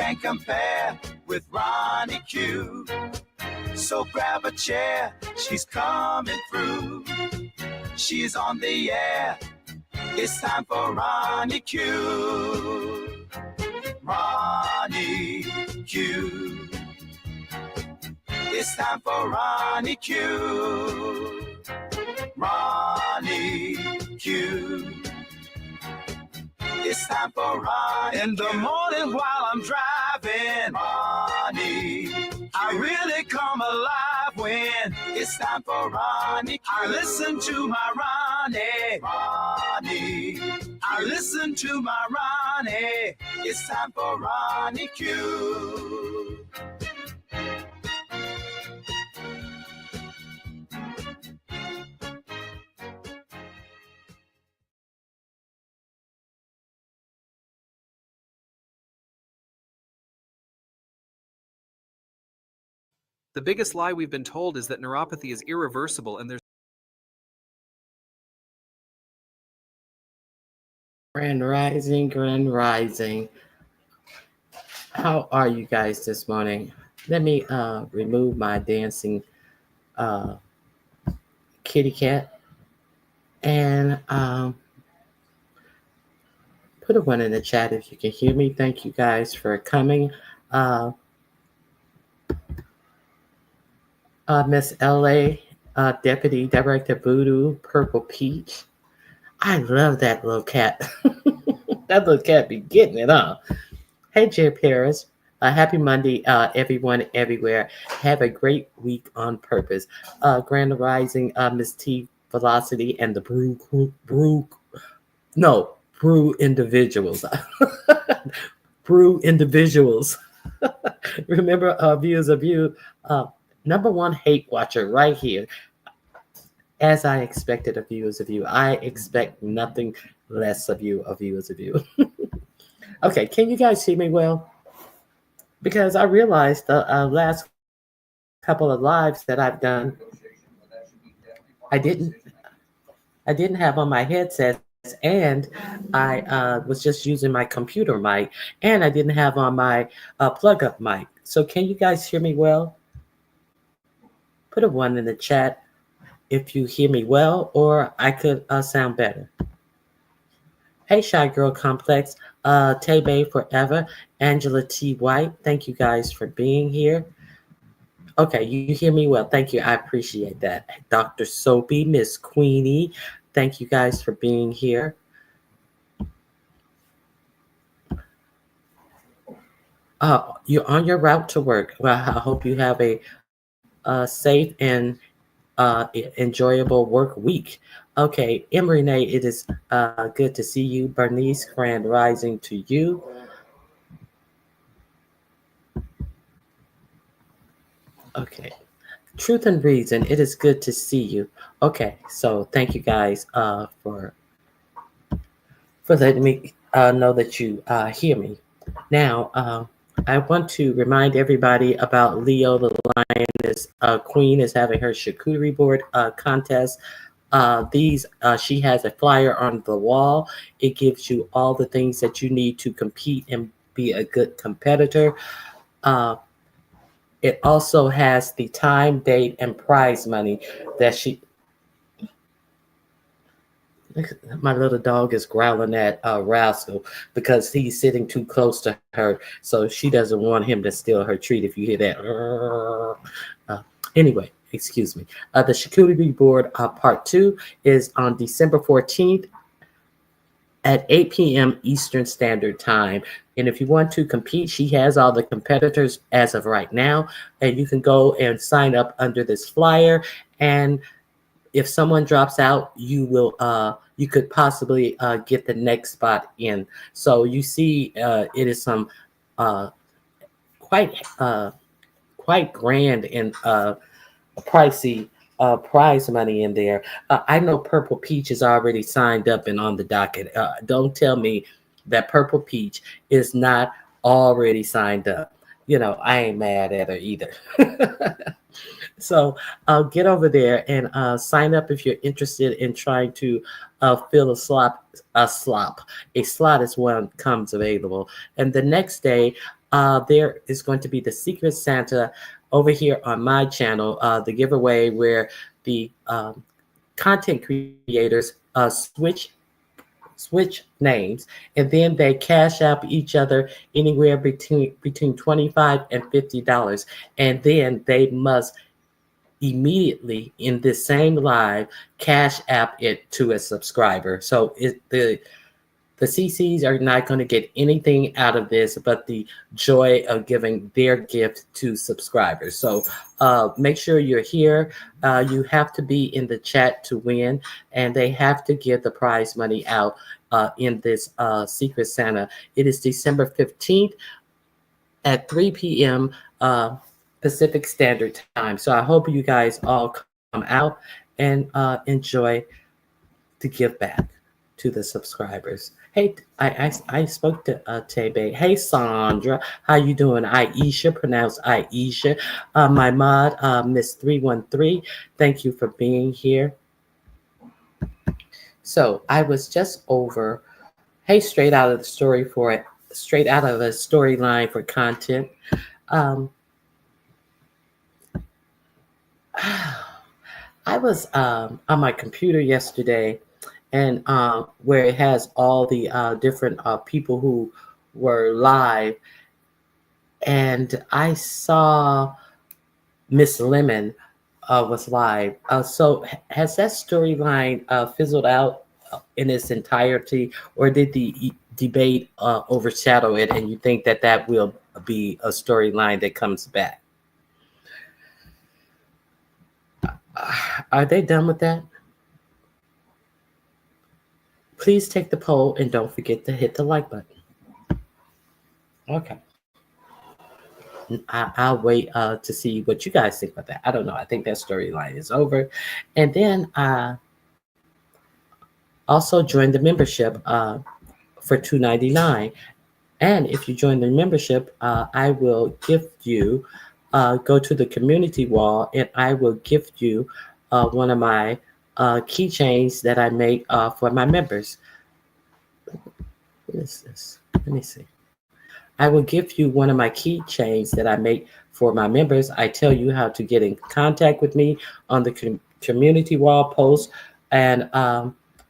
can't compare with Ronnie Q. So grab a chair, she's coming through. She's on the air, it's time for Ronnie Q. Ronnie Q. It's time for Ronnie Q. Ronnie Q. It's time for Ronnie in the morning while I'm driving. Ronnie Q. I really come alive when it's time for Ronnie Q. I listen to my Ronnie. Ronnie. I listen to my Ronnie. It's time for Ronnie Q. The biggest lie we've been told is that neuropathy is irreversible and there's Grand Rising. How are you guys this morning? Let me remove my dancing kitty cat and put a 1 in the chat if you can hear me. Thank you guys for coming. Miss L.A., Deputy Director Voodoo, Purple Peach. I love that little cat. That little cat be getting it, huh? Hey, Jay Paris. Happy Monday, everyone, everywhere. Have a great week on purpose. Grand Rising, Miss T Velocity and the Brew Individuals. Brew Individuals. Remember, viewers of you, number one hate watcher right here. As I expected of viewers of you, I expect nothing less of you, of viewers of you. Okay, can you guys see me well? Because I realized the last couple of lives that I've done, I didn't have on my headsets, and I was just using my computer mic, and I didn't have on my plug-up mic. So can you guys hear me well? Put a 1 in the chat if you hear me well, or I could sound better. Hey, Shy Girl Complex, Tay Bay Forever, Angela T. White, thank you guys for being here. Okay, you hear me well. Thank you. I appreciate that. Dr. Soapy, Miss Queenie, thank you guys for being here. You're on your route to work. Well, I hope you have a safe and enjoyable work week. Okay, Renee, it is good to see you. Bernice, Grand Rising to you. Okay, Truth and Reason, it is good to see you. Okay, so thank you guys for letting me know that you hear me. Now, I want to remind everybody about Leo the Lioness Queen is having her charcuterie board contest. She has a flyer on the wall. It gives you all the things that you need to compete and be a good competitor. It also has the time, date, and prize money that she... My little dog is growling at Rascal because he's sitting too close to her, so she doesn't want him to steal her treat. If you hear that. Anyway, excuse me. The charcuterie board part 2 is on December 14th at 8 p.m. Eastern Standard Time. And if you want to compete, she has all the competitors as of right now, and you can go and sign up under this flyer. And if someone drops out, you could possibly get the next spot in. So you see, it is some quite grand and pricey prize money in there. I know Purple Peach is already signed up and on the docket. Don't tell me that Purple Peach is not already signed up. You know, I ain't mad at her either. So get over there and sign up if you're interested in trying to fill a slot. A slot is when comes available. And the next day, there is going to be the Secret Santa over here on my channel, the giveaway where the content creators switch names, and then they cash out each other anywhere between $25 and $50, and then they must immediately in this same live cash app it to a subscriber. So the CCs are not going to get anything out of this but the joy of giving their gift to subscribers. So make sure you're here. You have to be in the chat to win, and they have to give the prize money out in this Secret Santa. It is December 15th at 3 p.m. Pacific Standard Time. So I hope you guys all come out and enjoy to give back to the subscribers. Hey, I spoke to Tebe. Hey, Sandra, how you doing? Aisha, pronounced Aisha. My mod, Miss 313, thank you for being here. So I was just over. Hey, straight out of the storyline for content. I was on my computer yesterday, and where it has all the different people who were live, and I saw Miss Lemon was live. So has that storyline fizzled out in its entirety, or did the debate overshadow it, and you think that that will be a storyline that comes back? Are they done with that? Please take the poll and don't forget to hit the like button. Okay. I'll wait to see what you guys think about that. I don't know. I think that storyline is over. And then also join the membership for $2.99. And if you join the membership, I will gift you, go to the community wall, and I will gift you one of my keychains that I make for my members. What is this? Let me see. I will give you one of my keychains that I make for my members. I tell you how to get in contact with me on the community wall post, and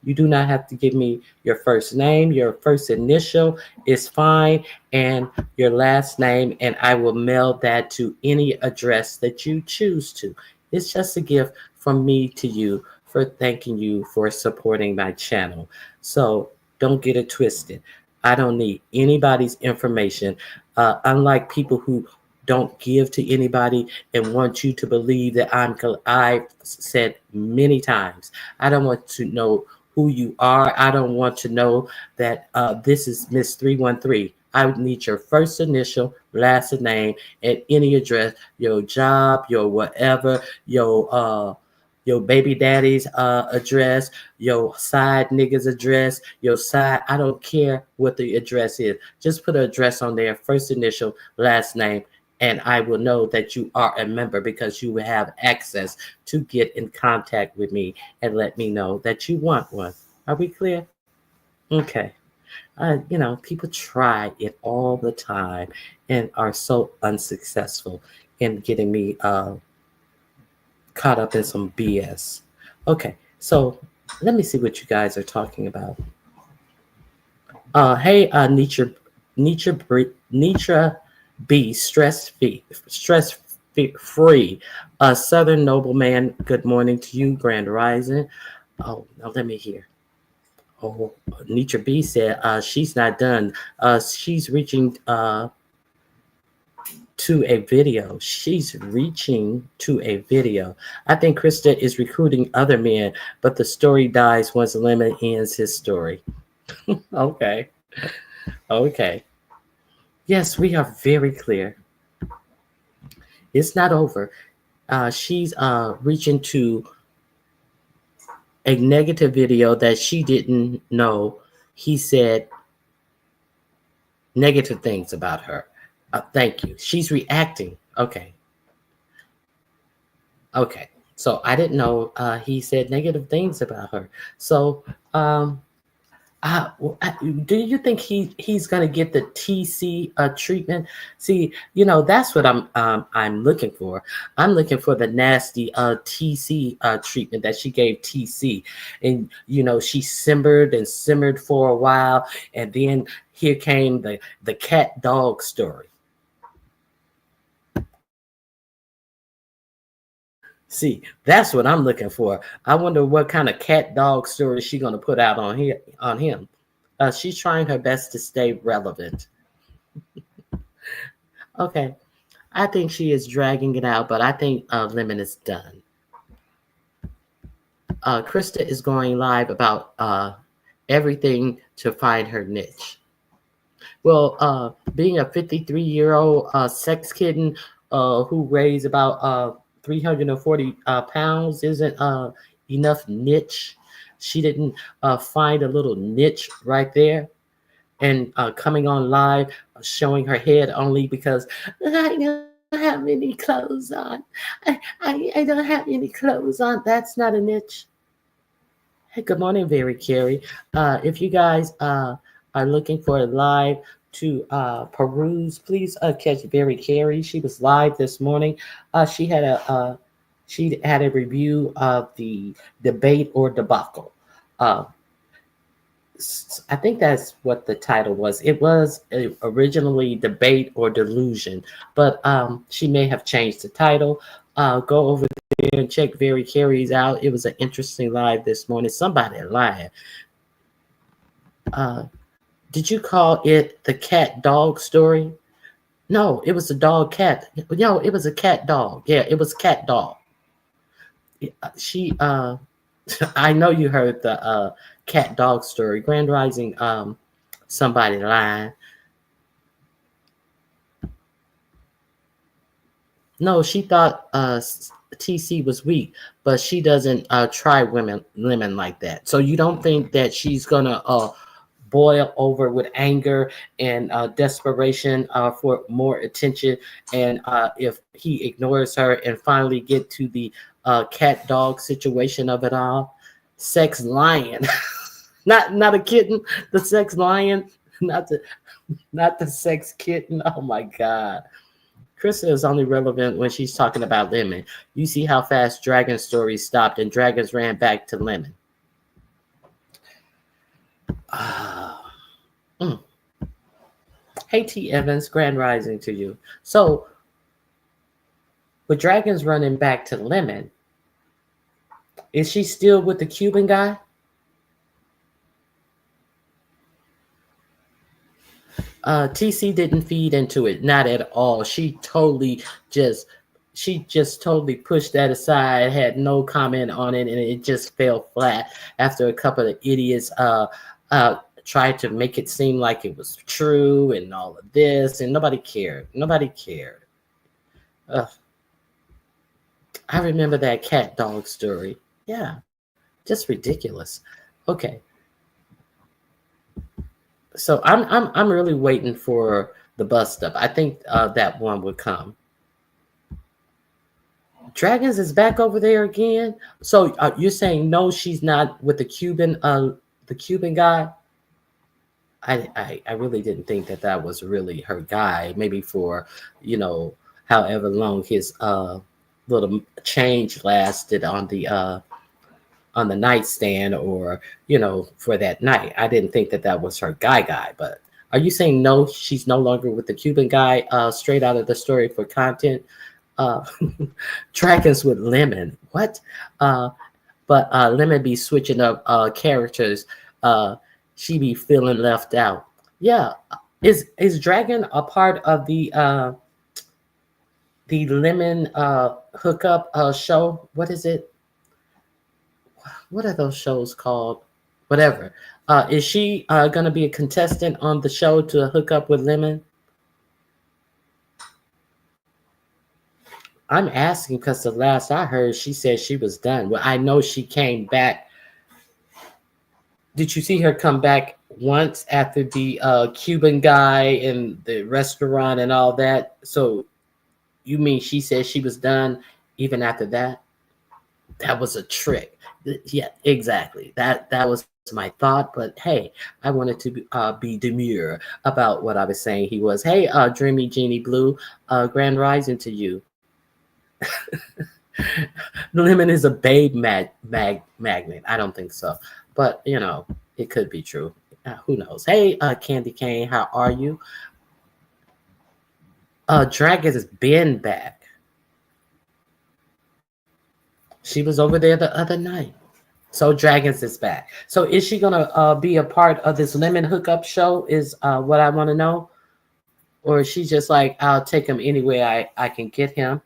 you do not have to give me your first name. Your first initial is fine, and your last name, and I will mail that to any address that you choose to. It's just a gift from me to you for thanking you for supporting my channel. So don't get it twisted. I don't need anybody's information. Unlike people who don't give to anybody and want you to believe that I've said many times, I don't want to know who you are. I don't want to know that this is Miss 313. I would need your first initial, last name, and any address, your job, your whatever, your baby daddy's address, your side nigga's address, your side, I don't care what the address is. Just put an address on there, first initial, last name, and I will know that you are a member because you will have access to get in contact with me and let me know that you want one. Are we clear? Okay. People try it all the time and are so unsuccessful in getting me caught up in some BS. Okay, so let me see what you guys are talking about. Hey, Nitra B, stress free. Southern nobleman. Good morning to you, Grand Rising. Oh, now let me hear. Oh, Nitra B said she's not done. She's reaching to a video. She's reaching to a video. I think Krista is recruiting other men, but the story dies once Lemon ends his story. Okay. Yes, we are very clear. It's not over. She's reaching to a negative video that she didn't know. He said negative things about her. Thank you. She's reacting. Okay. So I didn't know he said negative things about her. So Do you think he's gonna get the TC treatment? See, that's what I'm looking for. I'm looking for the nasty TC treatment that she gave TC, and she simmered and simmered for a while, and then here came the cat dog story. See, that's what I'm looking for. I wonder what kind of cat dog story she's gonna put out on him. She's trying her best to stay relevant. Okay, I think she is dragging it out, but I think Lemon is done. Krista is going live about everything to find her niche. Well, being a 53-year-old sex kitten who weighs about 340 pounds isn't enough niche. She didn't find a little niche right there. And coming on live, showing her head only because I don't have any clothes on. I don't have any clothes on. That's not a niche. Hey, good morning, Very Carey. If you guys are looking for a live to peruse, please catch Very Carey. She was live this morning. She had a review of the debate or debacle. I think that's what the title was. It was originally Debate or Delusion, but she may have changed the title. Go over there and check Very Carey's out. It was an interesting live this morning. Somebody lying. Did you call it the cat dog story? No, it was a dog cat. No, it was a cat dog. Yeah, it was cat dog. She I know you heard the cat dog story. Grand Rising, somebody lying. No, she thought TC was weak, but she doesn't try women like that. So you don't think that she's gonna boil over with anger and desperation for more attention, and if he ignores her and finally get to the cat dog situation of it all, sex lion, not a kitten, the sex lion, not the sex kitten. Oh my God. Krista is only relevant when she's talking about Lemon. You see how fast Dragon's story stopped and Dragons ran back to Lemon. Hey T Evans, Grand Rising to you. So with Dragons running back to Lemon, is she still with the Cuban guy? TC didn't feed into it, not at all. She just totally pushed that aside, had no comment on it, and it just fell flat after a couple of idiots tried to make it seem like it was true and all of this, and nobody cared. I remember that cat dog story. Yeah, just ridiculous. Okay. So I'm really waiting for the bust up. I think that one would come. Dragons is back over there again. So you're saying no, she's not with the Cuban guy. I really didn't think that was really her guy. Maybe for however long his little change lasted on the nightstand, or for that night. I didn't think that was her guy. But are you saying no, she's no longer with the Cuban guy, straight out of the story for content? Dragons with Lemon, what? But Lemon be switching up characters. She be feeling left out. Yeah, is Dragon a part of the Lemon hookup show? What is it? What are those shows called? Whatever. Is she going to be a contestant on the show to hook up with Lemon? I'm asking because the last I heard, she said she was done. Well, I know she came back. Did you see her come back once after the Cuban guy and the restaurant and all that? So you mean she said she was done even after that? That was a trick. Yeah, exactly. That was my thought. But hey, I wanted to be demure about what I was saying. He was, hey, Dreamy Genie Blue, Grand Rising to you. Lemon is a babe magnet. I don't think so, but it could be true. Who knows? Hey, Candy Cane, how are you? Dragon has been back. She was over there the other night. So Dragons is back. So is she gonna be a part of this lemon hookup show? Is what I want to know, or is she just like, I'll take him anywhere I can get him?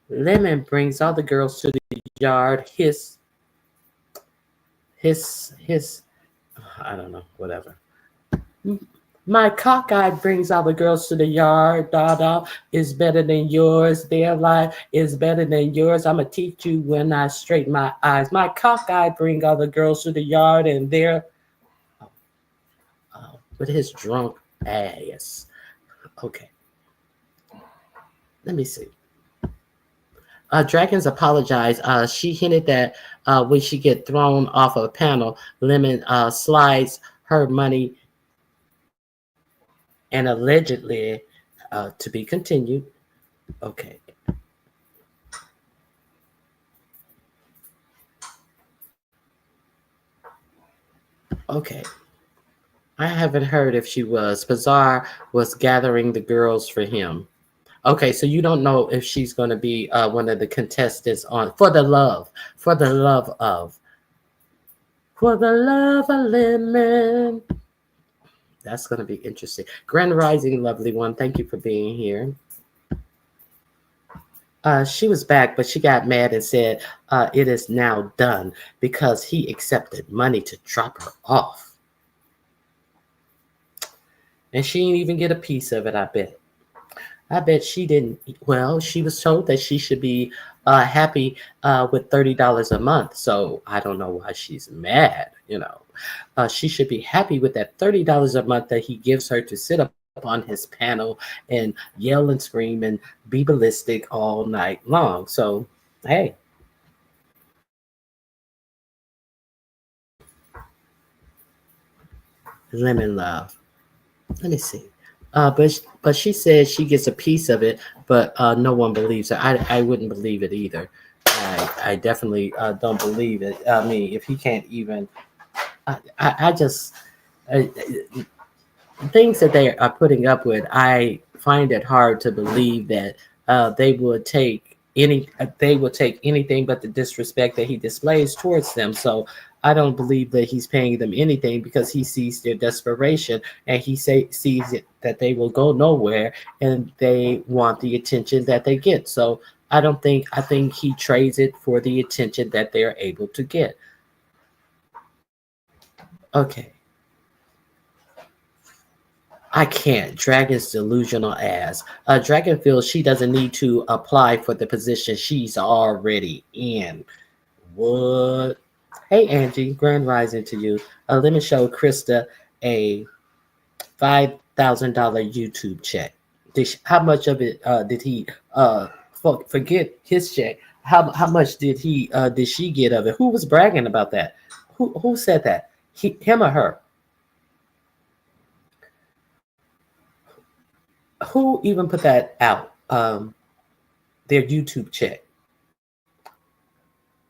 Lemon brings all the girls to the yard. His. I don't know. Whatever. My cockeye brings all the girls to the yard. Dada is better than yours. Their life is better than yours. I'ma teach you when I straighten my eyes. My cockeye bring all the girls to the yard, and they're with his drunk ass. Okay, let me see. Dragons apologize. She hinted that when she get thrown off a panel, Lemon slides her money and allegedly to be continued. Okay. Okay. I haven't heard if she was. Bazaar was gathering the girls for him. Okay, so you don't know if she's going to be one of the contestants on For the Love, for the love of, for the love of Lemon. That's going to be interesting. Grand Rising, lovely one. Thank you for being here. She was back, but she got mad and said it is now done because he accepted money to drop her off. And she didn't even get a piece of it, I bet. I bet she didn't. Well, she was told that she should be happy with $30 a month. So I don't know why she's mad. She should be happy with that $30 a month that he gives her to sit up on his panel and yell and scream and be ballistic all night long. So, hey. Lemon love. Let me see. But she said she gets a piece of it, but no one believes her. I wouldn't believe it either. I definitely don't believe it. I mean, if he can't even, I just things that they are putting up with. I find it hard to believe that they would take anything but the disrespect that he displays towards them. So I don't believe that he's paying them anything because he sees their desperation and he sees it that they will go nowhere and they want the attention that they get. So I think he trades it for the attention that they're able to get. Okay. I can't. Dragon's delusional ass. Dragon feels she doesn't need to apply for the position she's already in. What? Hey, Angie. Grand Rising to you. Let me show Krista a $5,000 YouTube check. How much of it did he forget his check? How much did she get of it? Who was bragging about that? Who said that? Him or her? Who even put that out? Their YouTube check.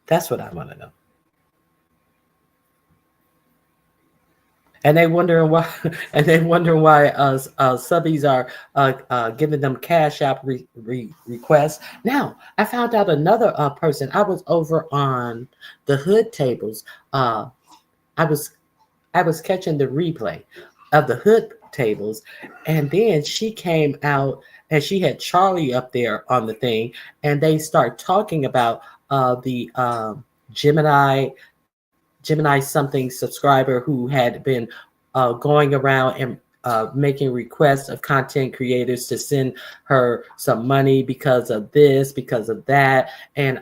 That's what I want to know. And they wondering why. And they wondering why subbies are giving them cash app requests. Now I found out another person. I was over on the hood tables. I was catching the replay of the hood tables, and then she came out and she had Charlie up there on the thing, and they start talking about the Gemini something subscriber who had been going around and making requests of content creators to send her some money because of this, because of that. And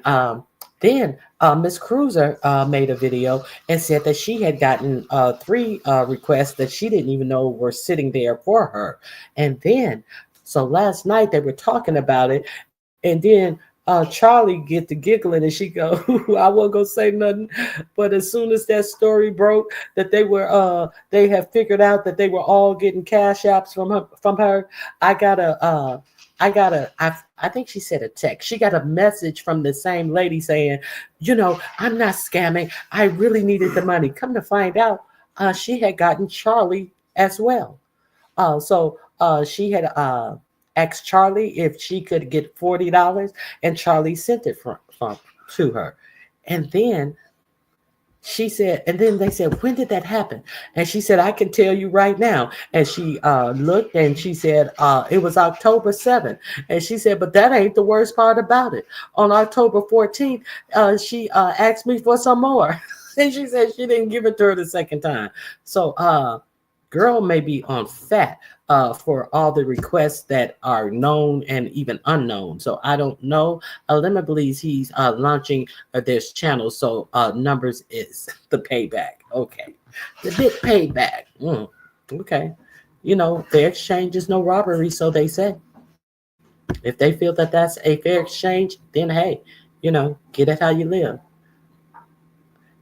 then Miss Cruiser made a video and said that she had gotten 3 requests that she didn't even know were sitting there for her. And then, so last night they were talking about it. And then Charlie get to giggling and she go, I wasn't gonna say nothing, but as soon as that story broke that they had figured out that they were all getting cash apps from her, I got I think she said a text. She got a message from the same lady saying, I'm not scamming. I really needed the money. Come to find out, she had gotten Charlie as well. So she had asked Charlie if she could get $40, and Charlie sent it from to her. And then and then they said, when did that happen? And she said, I can tell you right now. And she looked and she said, it was October 7th. And she said, but that ain't the worst part about it. On October 14th, she asked me for some more. And she said she didn't give it to her the second time. So, girl may be on fat for all the requests that are known and even unknown. So I don't know. Lemon believes he's launching this channel. So numbers is the payback. Okay. The big payback. Okay. Fair exchange is no robbery, so they say. If they feel that that's a fair exchange, then hey, get it how you live.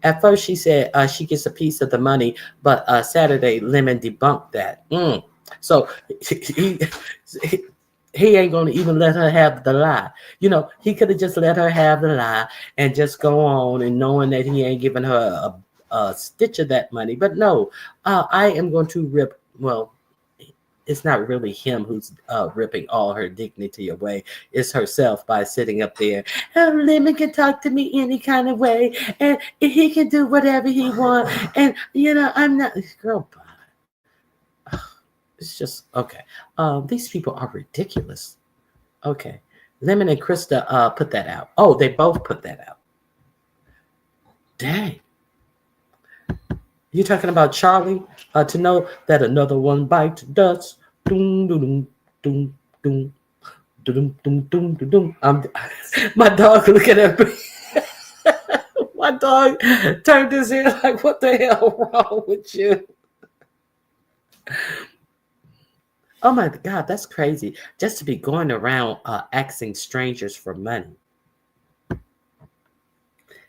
At first, she said she gets a piece of the money, but Saturday, Lemon debunked that. So he, he ain't going to even let her have the lie. He could have just let her have the lie and just go on and knowing that he ain't giving her a stitch of that money. But no, I am going to rip, well, it's not really him who's ripping all her dignity away. It's herself by sitting up there. Oh, Lemon can talk to me any kind of way, and he can do whatever he wants. And I'm not girl. It's just okay. These people are ridiculous. Okay, Lemon and Krista put that out. Oh, they both put that out. Dang. You talking about Charlie? To know that another one bites dust. Doom, doom, doom, doom, doom, doom, doom, doom. My dog looking at me. My dog turned his head like, what the hell wrong with you? Oh my God, that's crazy. Just to be going around asking strangers for money.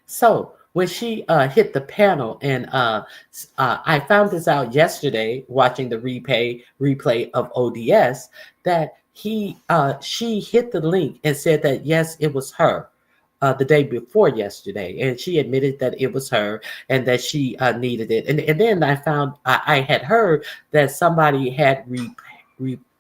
So when she hit the panel, and I found this out yesterday watching the replay of ODS, that she hit the link and said that yes, it was her the day before yesterday, and she admitted that it was her and that she needed it. And then I found I had heard that somebody had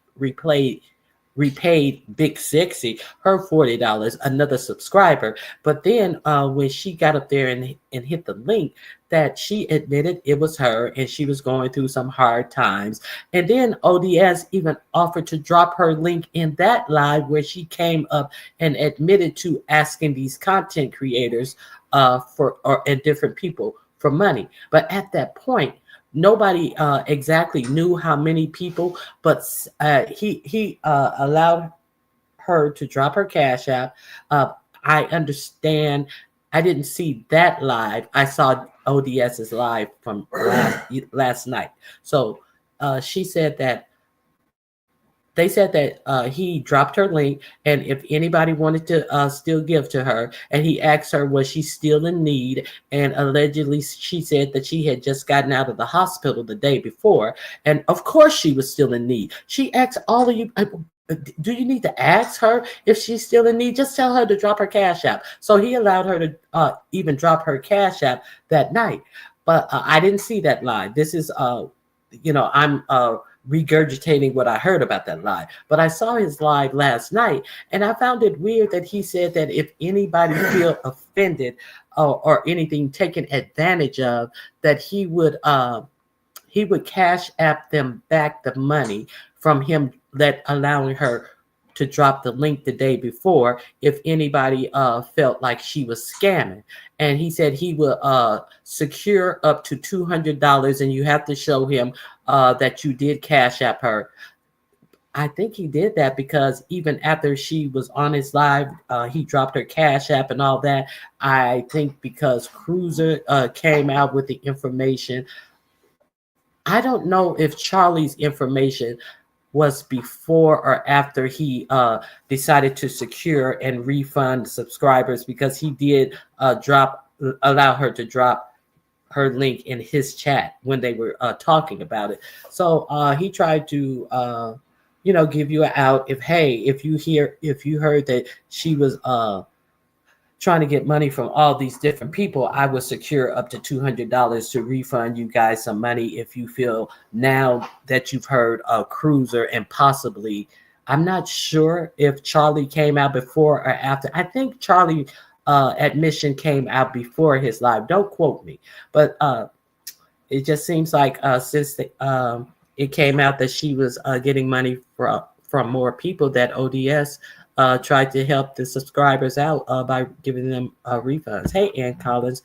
repaid Big Sexy her $40, another subscriber. But then when she got up there and hit the link, that she admitted it was her and she was going through some hard times. And then ODS even offered to drop her link in that live where she came up and admitted to asking these content creators and different people for money. But at that point, nobody exactly knew how many people, but he allowed her to drop her cash app. I understand. I didn't see that live. I saw ODS's live from last night. So she said that they said that he dropped her link, and if anybody wanted to still give to her, and he asked her, was she still in need? And allegedly, she said that she had just gotten out of the hospital the day before, and of course she was still in need. She asked all of you, do you need to ask her if she's still in need? Just tell her to drop her cash app. So he allowed her to even drop her cash app that night. But I didn't see that live. This is, I'm regurgitating what I heard about that live. But I saw his live last night, and I found it weird that he said that if anybody feel offended or anything taken advantage of, that he would cash app them back the money from him, allowing her to drop the link the day before if anybody felt like she was scamming. And he said he will secure up to $200, and you have to show him that you did cash app her. I think he did that because even after she was on his live, he dropped her cash app and all that. I think because Cruiser came out with the information. I don't know if Charlie's information was before or after he decided to secure and refund subscribers, because he did allow her to drop her link in his chat when they were talking about it. So he tried to give you an out. If you heard that she was trying to get money from all these different people, I would secure up to $200 to refund you guys some money if you feel now that you've heard Cruiser and possibly, I'm not sure if Charlie came out before or after. I think Charlie admission came out before his live. Don't quote me, but it just seems like since it came out that she was getting money from more people, that ODS tried to help the subscribers out by giving them refunds. Hey, Ann Collins,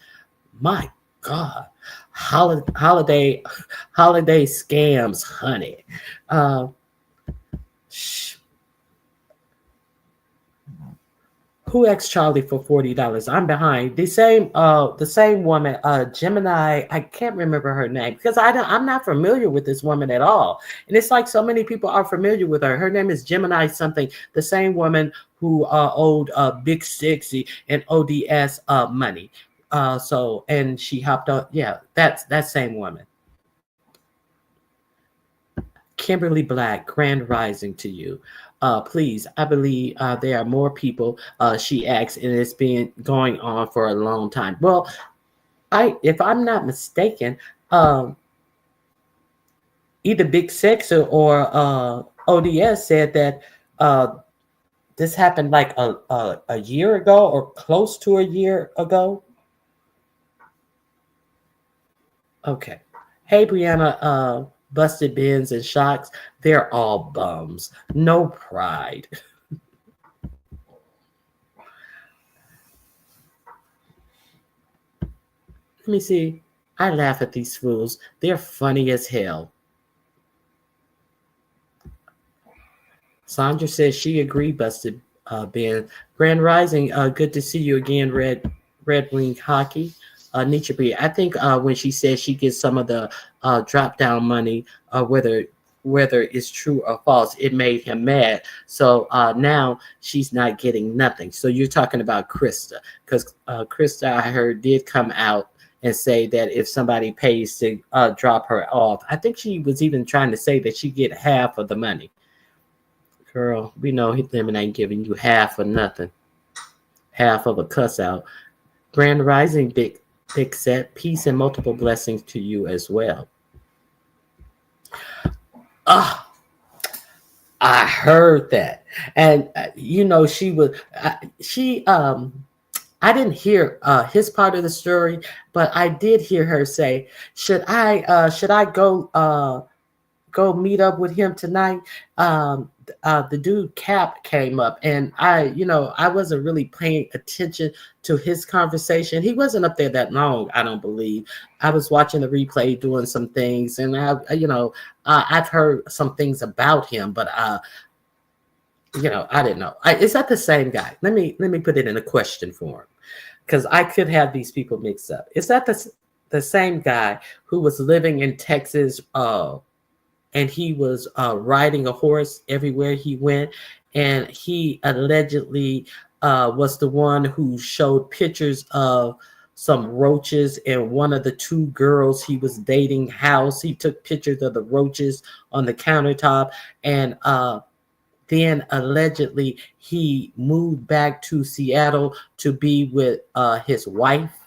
my God, holiday scams, honey. Who asked Charlie for $40? I'm behind. The same woman, Gemini. I can't remember her name because I'm not familiar with this woman at all. And it's like so many people are familiar with her. Her name is Gemini something. The same woman who owed Big Sixy and ODS money. And she hopped on. Yeah, that's that same woman. Kimberly Black, Grand Rising to you. Please, I believe there are more people, she asks, and it's been going on for a long time. Well, if I'm not mistaken, either Big Sexer or ODS said that this happened like a year ago or close to a year ago. Okay. Hey, Brianna, Busted Bins and Shocks, they're all bums. No pride. Let me see. I laugh at these fools. They're funny as hell. Sandra says she agreed, Busted Ben. Grand Rising, good to see you again, Red Wing Hockey. Nietzsche B. I think when she says she gets some of the drop down money, whether it's true or false, it made him mad. So now she's not getting nothing. So you're talking about Krista, because Krista, I heard, did come out and say that if somebody pays to drop her off, I think she was even trying to say that she get half of the money. Girl, we know them ain't giving you half of nothing. Half of a cuss out. Grand Rising, Big Set, peace and multiple blessings to you as well. I heard that, and she was I didn't hear his part of the story, but I did hear her say, should I go meet up with him tonight? The dude Cap came up, and I wasn't really paying attention to his conversation. He wasn't up there that long, I don't believe. I was watching the replay, doing some things, and I've heard some things about him, but I didn't know. Is that the same guy? Let me put it in a question form, because I could have these people mixed up. Is that the same guy who was living in Texas? And he was riding a horse everywhere he went, and he allegedly was the one who showed pictures of some roaches in one of the two girls he was dating house. He took pictures of the roaches on the countertop, and then allegedly he moved back to Seattle to be with his wife.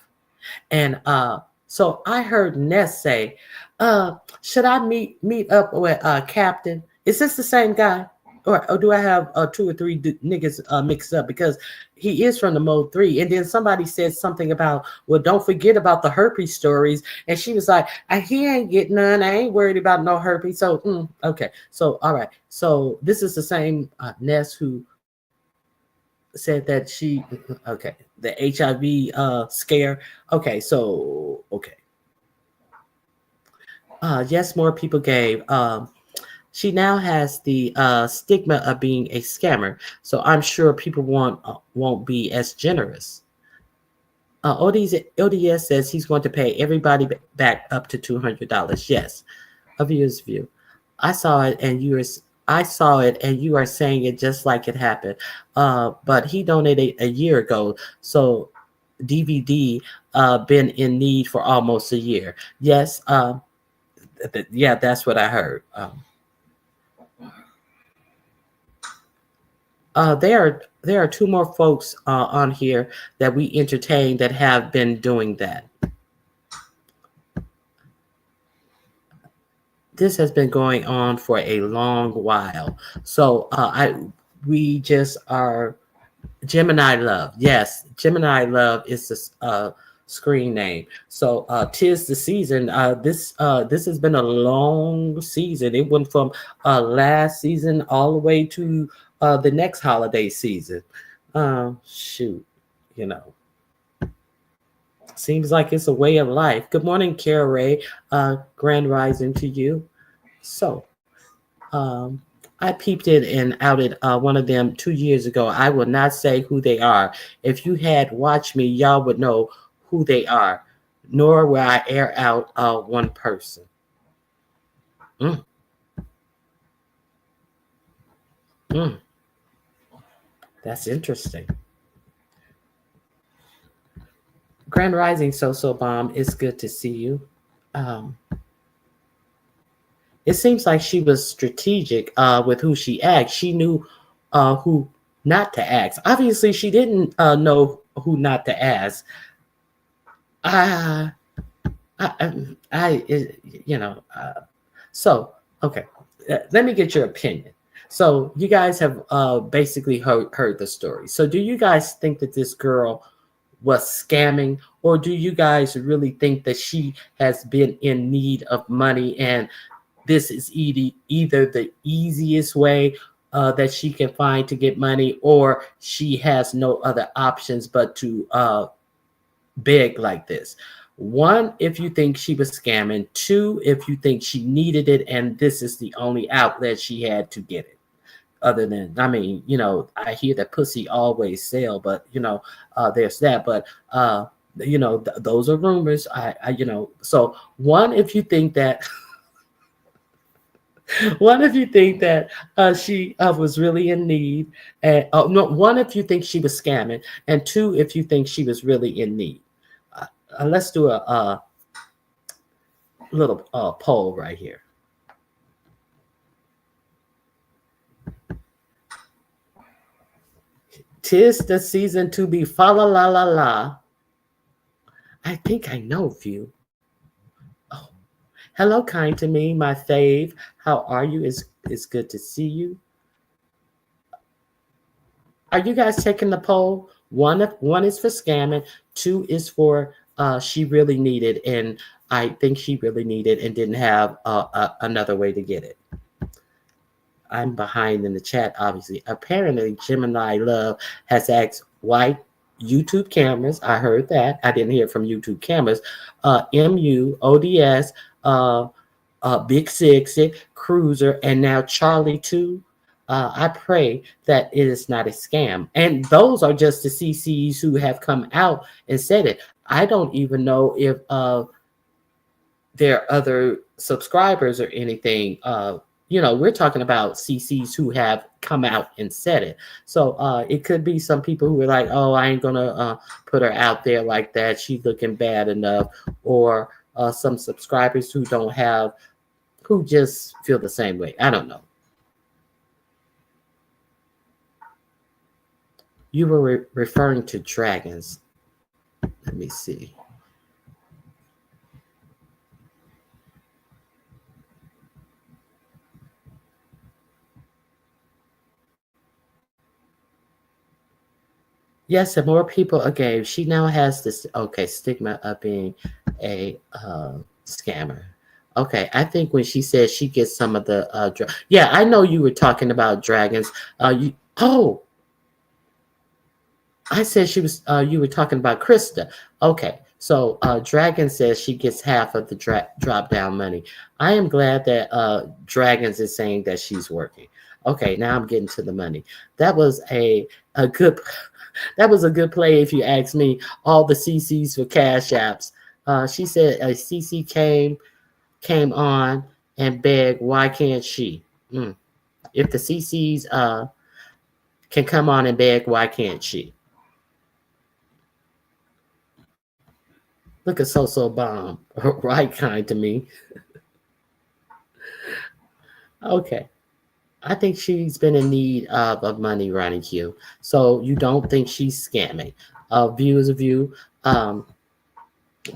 And so I heard Ness say, should I meet up with Captain? Is this the same guy? Or do I have 2 or 3 niggas mixed up? Because he is from the Mode 3. And then somebody said something about, well, don't forget about the herpes stories. And she was like, he ain't getting none. I ain't worried about no herpes. So, okay. So, all right. So this is the same Ness who said that the HIV scare. Okay. So, okay. Yes, more people gave. She now has the stigma of being a scammer, so I'm sure people won't be as generous. ODS says he's going to pay everybody back up to $200. Yes, a viewer's view. I saw it, and I saw it, and you are saying it just like it happened. But he donated a year ago, so DVD been in need for almost a year. Yes, yeah, that's what I heard. There are two more folks on here that we entertain that have been doing that. This has been going on for a long while. So we just are Gemini Love. Yes, Gemini Love is the screen name. So tis the season. This has been a long season. It went from last season all the way to the next holiday season. Shoot, you know. Seems like it's a way of life. Good morning, Kara Ray. Grand rising to you. So, I peeped in and outed one of them 2 years ago. I will not say who they are. If you had watched me, y'all would know who they are. Nor will I air out one person. Mm. Mm. That's interesting. Grand Rising So Bomb, it's good to see you. It seems like she was strategic with who she asked. She knew who not to ask. Obviously, she didn't know who not to ask. So, okay, let me get your opinion. So, you guys have basically heard the story. So, do you guys think that this girl was scamming, or do you guys really think that she has been in need of money and this is either the easiest way that she can find to get money, or she has no other options but to beg like this? One, if you think she was scamming. Two, if you think she needed it and this is the only outlet she had to get it. Other than, I mean, I hear that pussy always sell, but there's that. But those are rumors. So one, if you think that. One, if you think that she was really in need, and no, one, if you think she was scamming, and two, if you think she was really in need. Let's do a little poll right here. Tis the season to be fa la la la la. I think I know you. Oh, hello, kind to me, my fave. How are you? It's good to see you. Are you guys taking the poll? One is for scamming. Two is for she really needed, and I think she really needed and didn't have another way to get it. I'm behind in the chat, obviously. Apparently, Gemini Love has asked why YouTube cameras. I heard that. I didn't hear from YouTube cameras. MU, ODS, Big Six, Cruiser, and now Charlie 2. I pray that it is not a scam. And those are just the CCs who have come out and said it. I don't even know if there are other subscribers or anything. We're talking about CCs who have come out and said it. So it could be some people who are like, oh, I ain't going to put her out there like that. She's looking bad enough. Or some subscribers who just feel the same way. I don't know. You were referring to dragons. Let me see. Yes, and more people again. She now has this stigma of being a scammer. Okay, I think when she said she gets some of the I know you were talking about dragons. I said she was. You were talking about Krista. Okay, so Dragon says she gets half of the drop down money. I am glad that Dragons is saying that she's working. Okay, now I'm getting to the money. That was a good. That was a good play, if you ask me. All the CCs for Cash Apps. She said a CC came on and begged, why can't she? If the CCs can come on and beg, why can't she? Look at So Bomb, right kind to me. Okay. I think she's been in need of money, Ronnie Q. So you don't think she's scamming? View is a view. Um,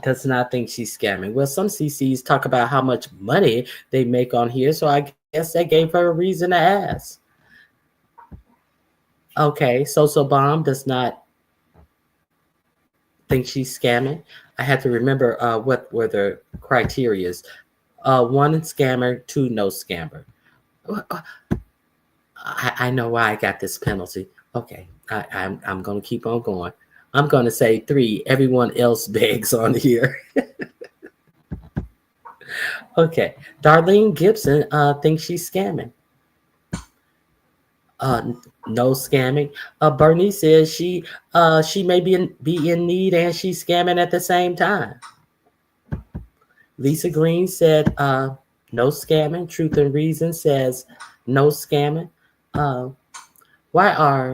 does not think she's scamming. Well, some CCs talk about how much money they make on here, so I guess that gave her a reason to ask. Okay, So Bomb does not think she's scamming. I had to remember what were the criterias. One scammer, two no scammer. I know why I got this penalty. Okay, I'm going to keep on going. I'm going to say three. Everyone else begs on here. Okay, Darlene Gibson thinks she's scamming. No scamming. Bernice says she may be in need and she's scamming at the same time. Lisa Green said no scamming. Truth and Reason says no scamming. Uh, why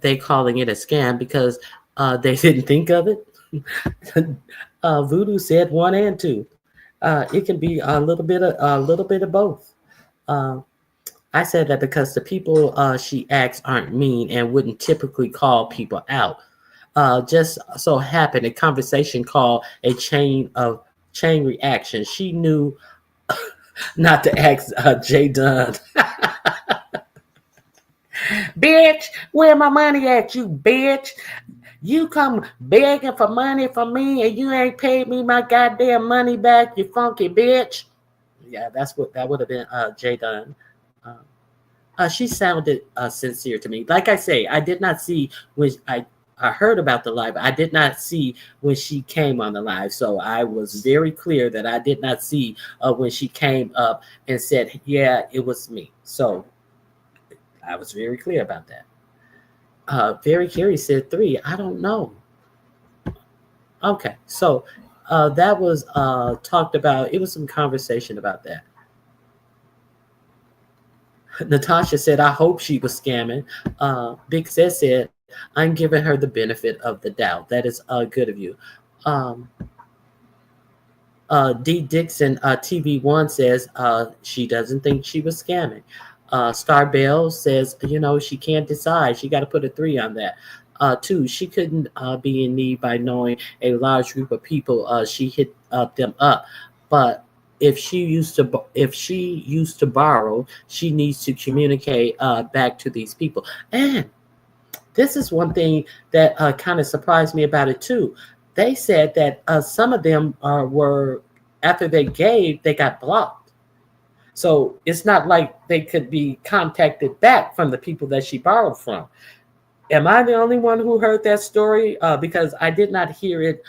they calling it a scam? Because they didn't think of it. Voodoo said one and two. It can be a little bit of both. Uh, I said that because the people she acts aren't mean and wouldn't typically call people out. Just so happened a conversation called a chain reaction. She knew not to ask Jay Dunn. Bitch, where my money at, you bitch? You come begging for money from me and you ain't paid me my goddamn money back, you funky bitch. Yeah, that would have been Jay Dunn. She sounded sincere to me. Like I say, I did not see when I heard about the live. I did not see when she came on the live. So I was very clear that I did not see when she came up and said, yeah, it was me. So I was very clear about that. Very Carey said three. I don't know. Okay, so that was talked about. It was some conversation about that. Natasha said, I hope she was scamming. Big Sis said, I'm giving her the benefit of the doubt. That is good of you. D. Dixon, TV1 says she doesn't think she was scamming. Star Bell says, she can't decide. She got to put a 3 on that. 2, she couldn't be in need by knowing a large group of people. She hit them up. But if she used to borrow, she needs to communicate back to these people. And this is one thing that kind of surprised me about it too. They said that some of them were, after they gave, they got blocked. So it's not like they could be contacted back from the people that she borrowed from. Am I the only one who heard that story? Because I did not hear it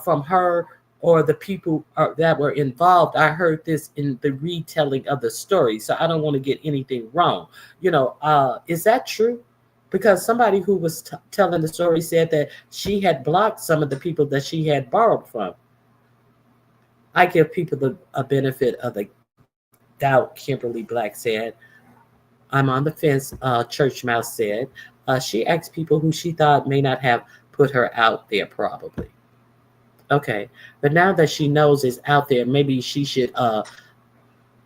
from her or the people that were involved. I heard this in the retelling of the story. So I don't want to get anything wrong. Is that true? Because somebody who was telling the story said that she had blocked some of the people that she had borrowed from. I give people a benefit of the doubt, Kimberly Black said. I'm on the fence, Church Mouse said. She asked people who she thought may not have put her out there, probably. Okay, but now that she knows it's out there, maybe she should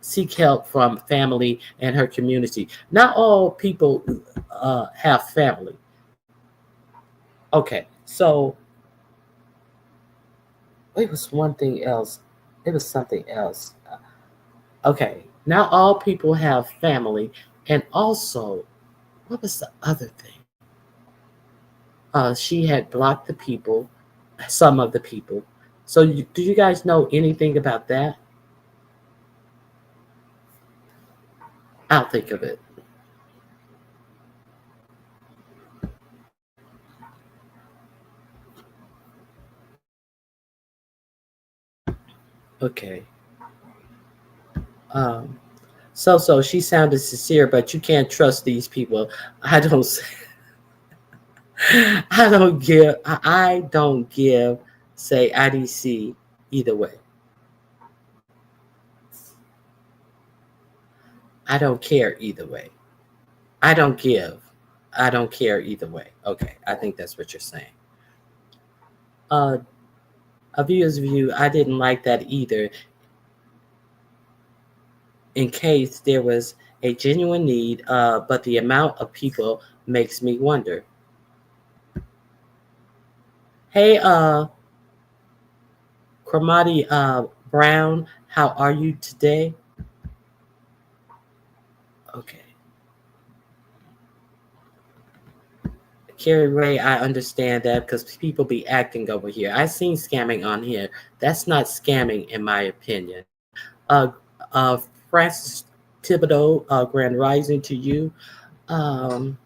seek help from family and her community. Not all people have family. Okay, so it was one thing else. It was something else. Okay, not all people have family, and also, what was the other thing? She had blocked the people, some of the people. So, do you guys know anything about that? I'll think of it. Okay. Um, so she sounded sincere, but you can't trust these people. I don't. I don't give. Say IDC either way. I don't care either way. I don't give. I don't care either way. Okay, I think that's what you're saying. Uh, a viewer's view. I didn't like that either. In case there was a genuine need, but the amount of people makes me wonder. Hey, Cromartie Brown, how are you today? Okay. Carrie Ray, I understand that because people be acting over here. I seen scamming on here. That's not scamming, in my opinion. Uh, uh, Francis Thibodeau, Grand Rising to you. Um,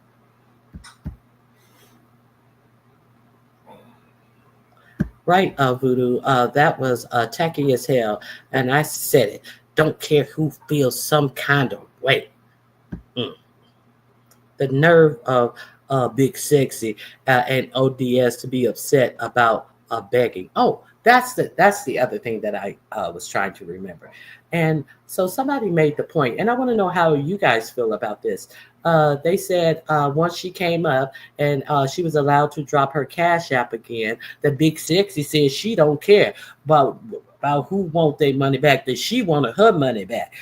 right, Voodoo. That was tacky as hell, and I said it. Don't care who feels some kind of way. Mm. The nerve of Big Sexy and ODS to be upset about begging. Oh, that's the other thing that I was trying to remember. And so somebody made the point, and I want to know how you guys feel about this. They said once she came up and she was allowed to drop her cash app again, the Big Sexy said she don't care about who want their money back, that she wanted her money back.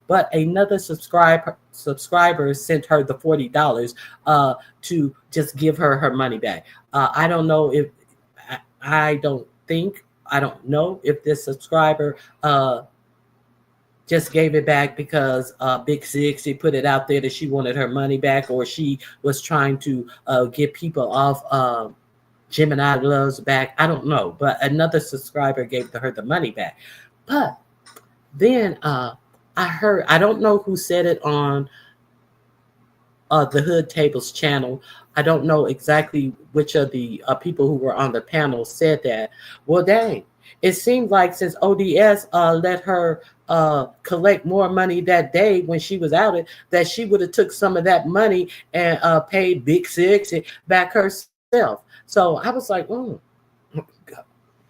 But another subscriber sent her the $40 to just give her money back. I don't know if I don't know if this subscriber just gave it back because Big Sixty put it out there that she wanted her money back, or she was trying to get people off Gemini Gloves back. I don't know, but another subscriber gave her the money back. But then I heard, I don't know who said it on the Hood Tables channel. I don't know exactly which of the people who were on the panel said that. Well, dang, it seemed like since ODS let her collect more money that day when she was outed, that she would have took some of that money and paid Big Six back herself. So I was like,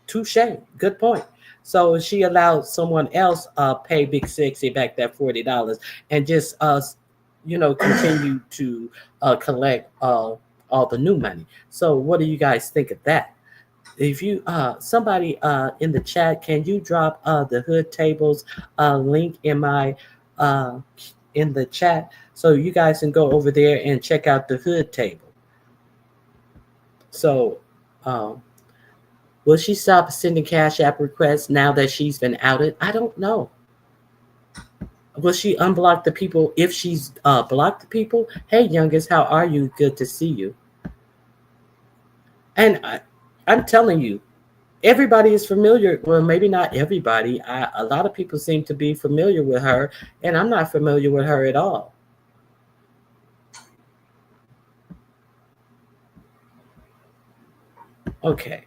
touche, good point. So she allowed someone else pay Big Sexy back that $40 and just continue to collect all the new money. So what do you guys think of that? If you somebody in the chat, can you drop the Hood Tables link in my in the chat so you guys can go over there and check out the Hood Table? So will she stop sending Cash App requests now that she's been outed? I don't know. Will she unblock the people if she's blocked the people? Hey, youngest, how are you? Good to see you. And I'm telling you, everybody is familiar. Well, maybe not everybody. A lot of people seem to be familiar with her, and I'm not familiar with her at all. Okay.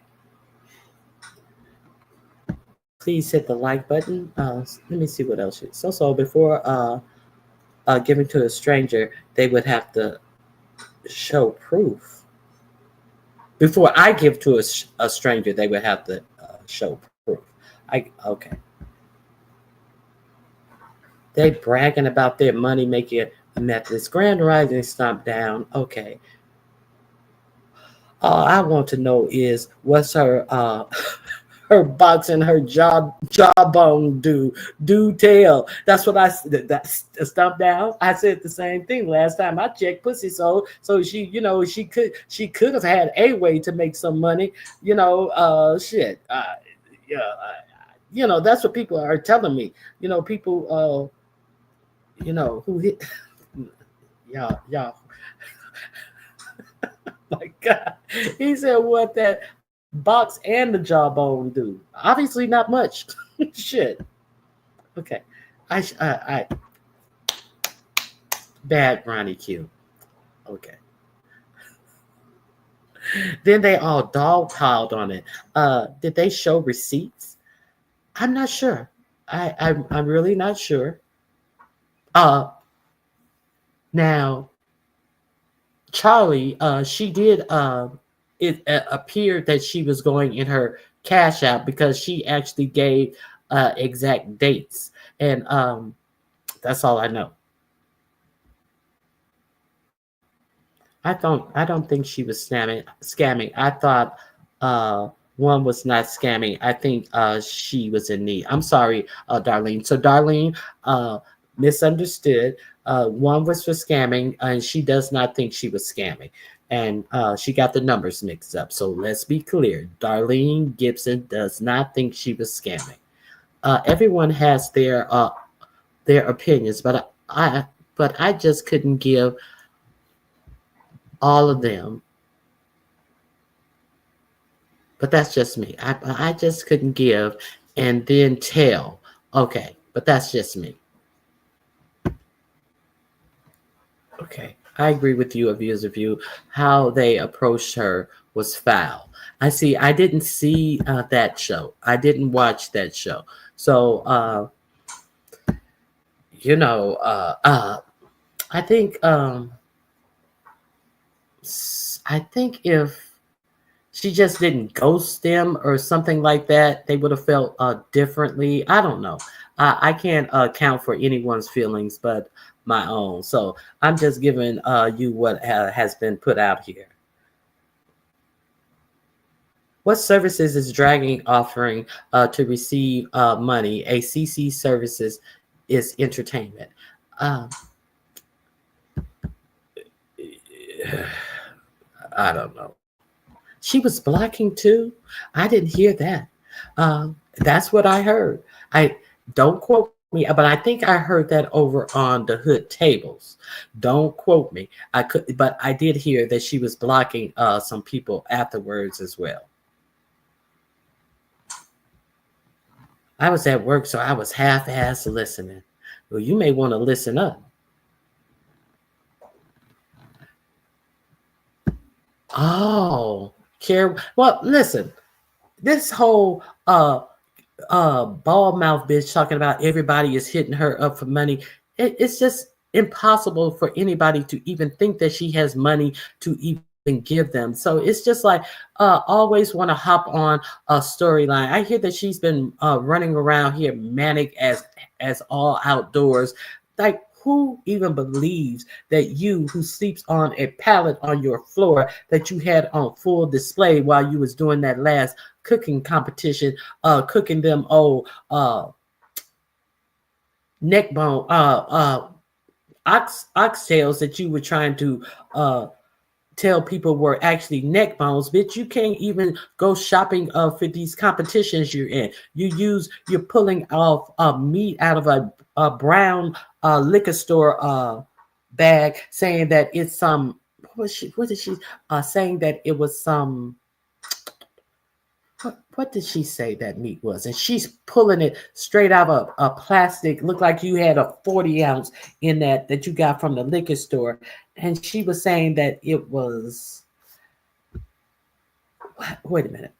Please hit the like button. Let me see what else. So before giving to a stranger, they would have to show proof. Before I give to a stranger, they would have to show proof. Okay. They bragging about their money making methods. Grand Rising stomp down. Okay. All I want to know is what's her her box and her jawbone do tell. That's what that's stomp down. I said the same thing last time I checked pussy. So she she could have had a way to make some money. Shit. That's what people are telling me. People who hit y'all. My God, he said what that box and the jawbone do. Obviously, not much. Shit. Okay, I bad Ronnie Q. Okay. Then they all dog piled on it. Did they show receipts? I'm not sure. I'm really not sure. Now Charlie, she did. It appeared that she was going in her Cash App because she actually gave exact dates, and that's all I know. I don't think she was scamming. I thought one was not scamming. I think she was in need. I'm sorry, Darlene. So Darlene misunderstood. One was for scamming, and she does not think she was scamming. And she got the numbers mixed up. So let's be clear. Darlene Gibson does not think she was scamming. Everyone has their opinions, but I just couldn't give all of them. But that's just me. I just couldn't give and then tell. Okay, but that's just me. Okay, I agree with you, views of you. How they approached her was foul. I see. I didn't see that show. I didn't watch that show. So, you know, I think I think if she just didn't ghost them or something like that, they would have felt differently. I don't know. I can't account for anyone's feelings but my own. So I'm just giving you what has been put out here. What services is Dragging offering to receive money? ACC services is entertainment. Um, I don't know. She was blocking too. I didn't hear that. That's what I heard. I don't quote me, but I think I heard that over on the hood tables. Don't quote me. I could, but I did hear that she was blocking some people afterwards as well. I was at work, so I was half-ass listening. Well, you may want to listen up. Oh, care. Well, listen. This whole bald mouth bitch talking about everybody is hitting her up for money. It's just impossible for anybody to even think that she has money to even give them. So it's just like always want to hop on a storyline. I hear that she's been running around here manic as all outdoors. Like who even believes that you who sleeps on a pallet on your floor that you had on full display while you was doing that last cooking competition, cooking them old neck bone, oxtails that you were trying to tell people were actually neck bones, bitch. You can't even go shopping for these competitions you're in. You're pulling off meat out of a brown liquor store bag, saying that it's some. What did she saying that it was some what did she say that meat was? And she's pulling it straight out of a plastic, looked like you had a 40 ounce in that you got from the liquor store. And she was saying that it was, wait a minute.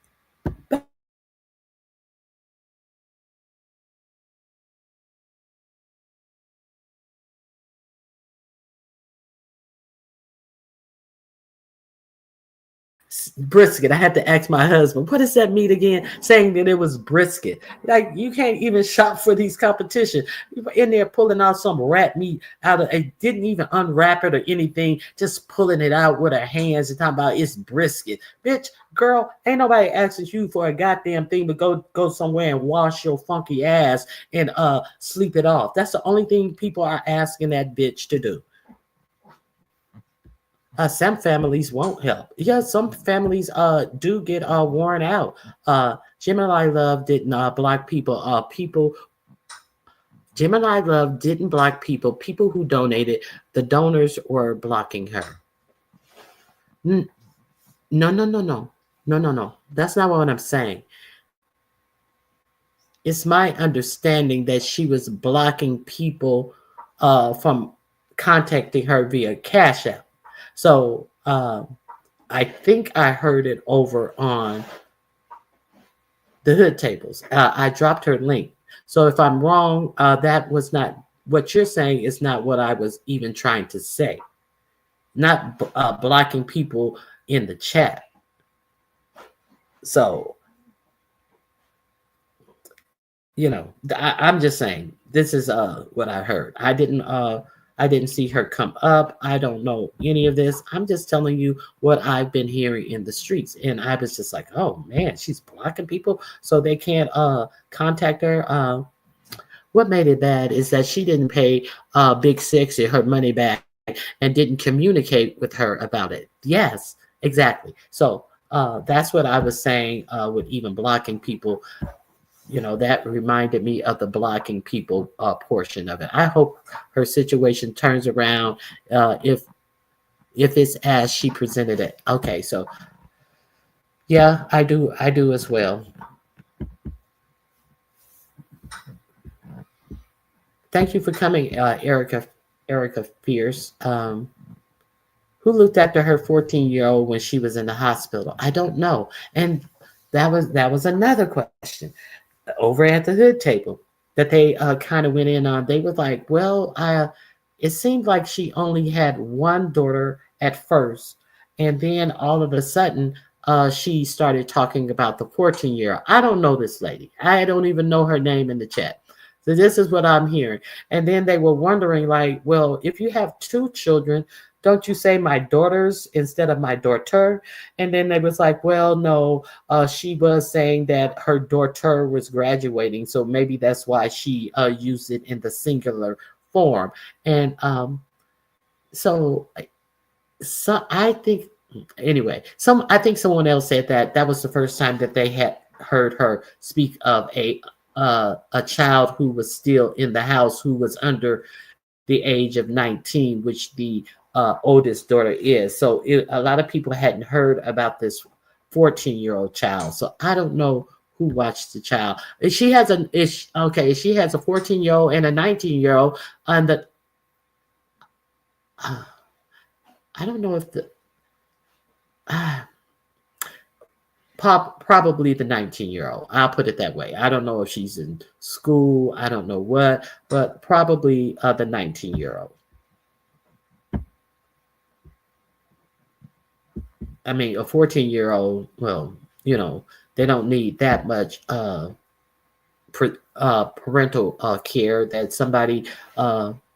Brisket. I had to ask my husband, what does that mean again? Saying that it was brisket. Like you can't even shop for these competitions. You were in there pulling out some rat meat out of it, didn't even unwrap it or anything, just pulling it out with her hands and talking about it's brisket. Bitch, girl, ain't nobody asking you for a goddamn thing, but go somewhere and wash your funky ass and sleep it off. That's the only thing people are asking that bitch to do. Some families won't help. Yeah, some families do get worn out. Gemini Love didn't block people. Gemini Love didn't block people. People who donated, the donors were blocking her. No, no, no, no, no, no, no. That's not what I'm saying. It's my understanding that she was blocking people from contacting her via Cash App. So I think I heard it over on the hood tables. I dropped her link. So if I'm wrong, that was not what you're saying is not what I was even trying to say. Not blocking people in the chat. So, I'm just saying this is what I heard. I I didn't see her come up. I don't know any of this. I'm just telling you what I've been hearing in the streets. And I was just like, oh man, she's blocking people so they can't contact her. What made it bad is that she didn't pay Big Sexy her money back and didn't communicate with her about it. Yes, exactly. So that's what I was saying with even blocking people. That reminded me of the blocking people portion of it. I hope her situation turns around if it's as she presented it. Okay, so yeah, I do as well. Thank you for coming, Erica Fierce. Who looked after her 14-year-old when she was in the hospital? I don't know. And that was another question over at the hood table that they kind of went in on. They were like, well, it seemed like she only had one daughter at first, and then all of a sudden, she started talking about the 14-year-old. I don't know this lady. I don't even know her name in the chat. So this is what I'm hearing. And then they were wondering, like, well, if you have two children, don't you say my daughters instead of my daughter? And then they was like, well, no, she was saying that her daughter was graduating, so maybe that's why she used it in the singular form. And so, so I think anyway, I think someone else said that that was the first time that they had heard her speak of a child who was still in the house who was under the age of 19, which the oldest daughter is. So a lot of people hadn't heard about this 14-year-old child. So I don't know who watched the child. If she has she has a 14-year-old and a 19-year-old, and uh, I don't know if the uh, probably the 19-year-old. I'll put it that way. I don't know if she's in school. I don't know what, but probably the 19-year-old. I mean, a 14-year-old, well, they don't need that much parental care that somebody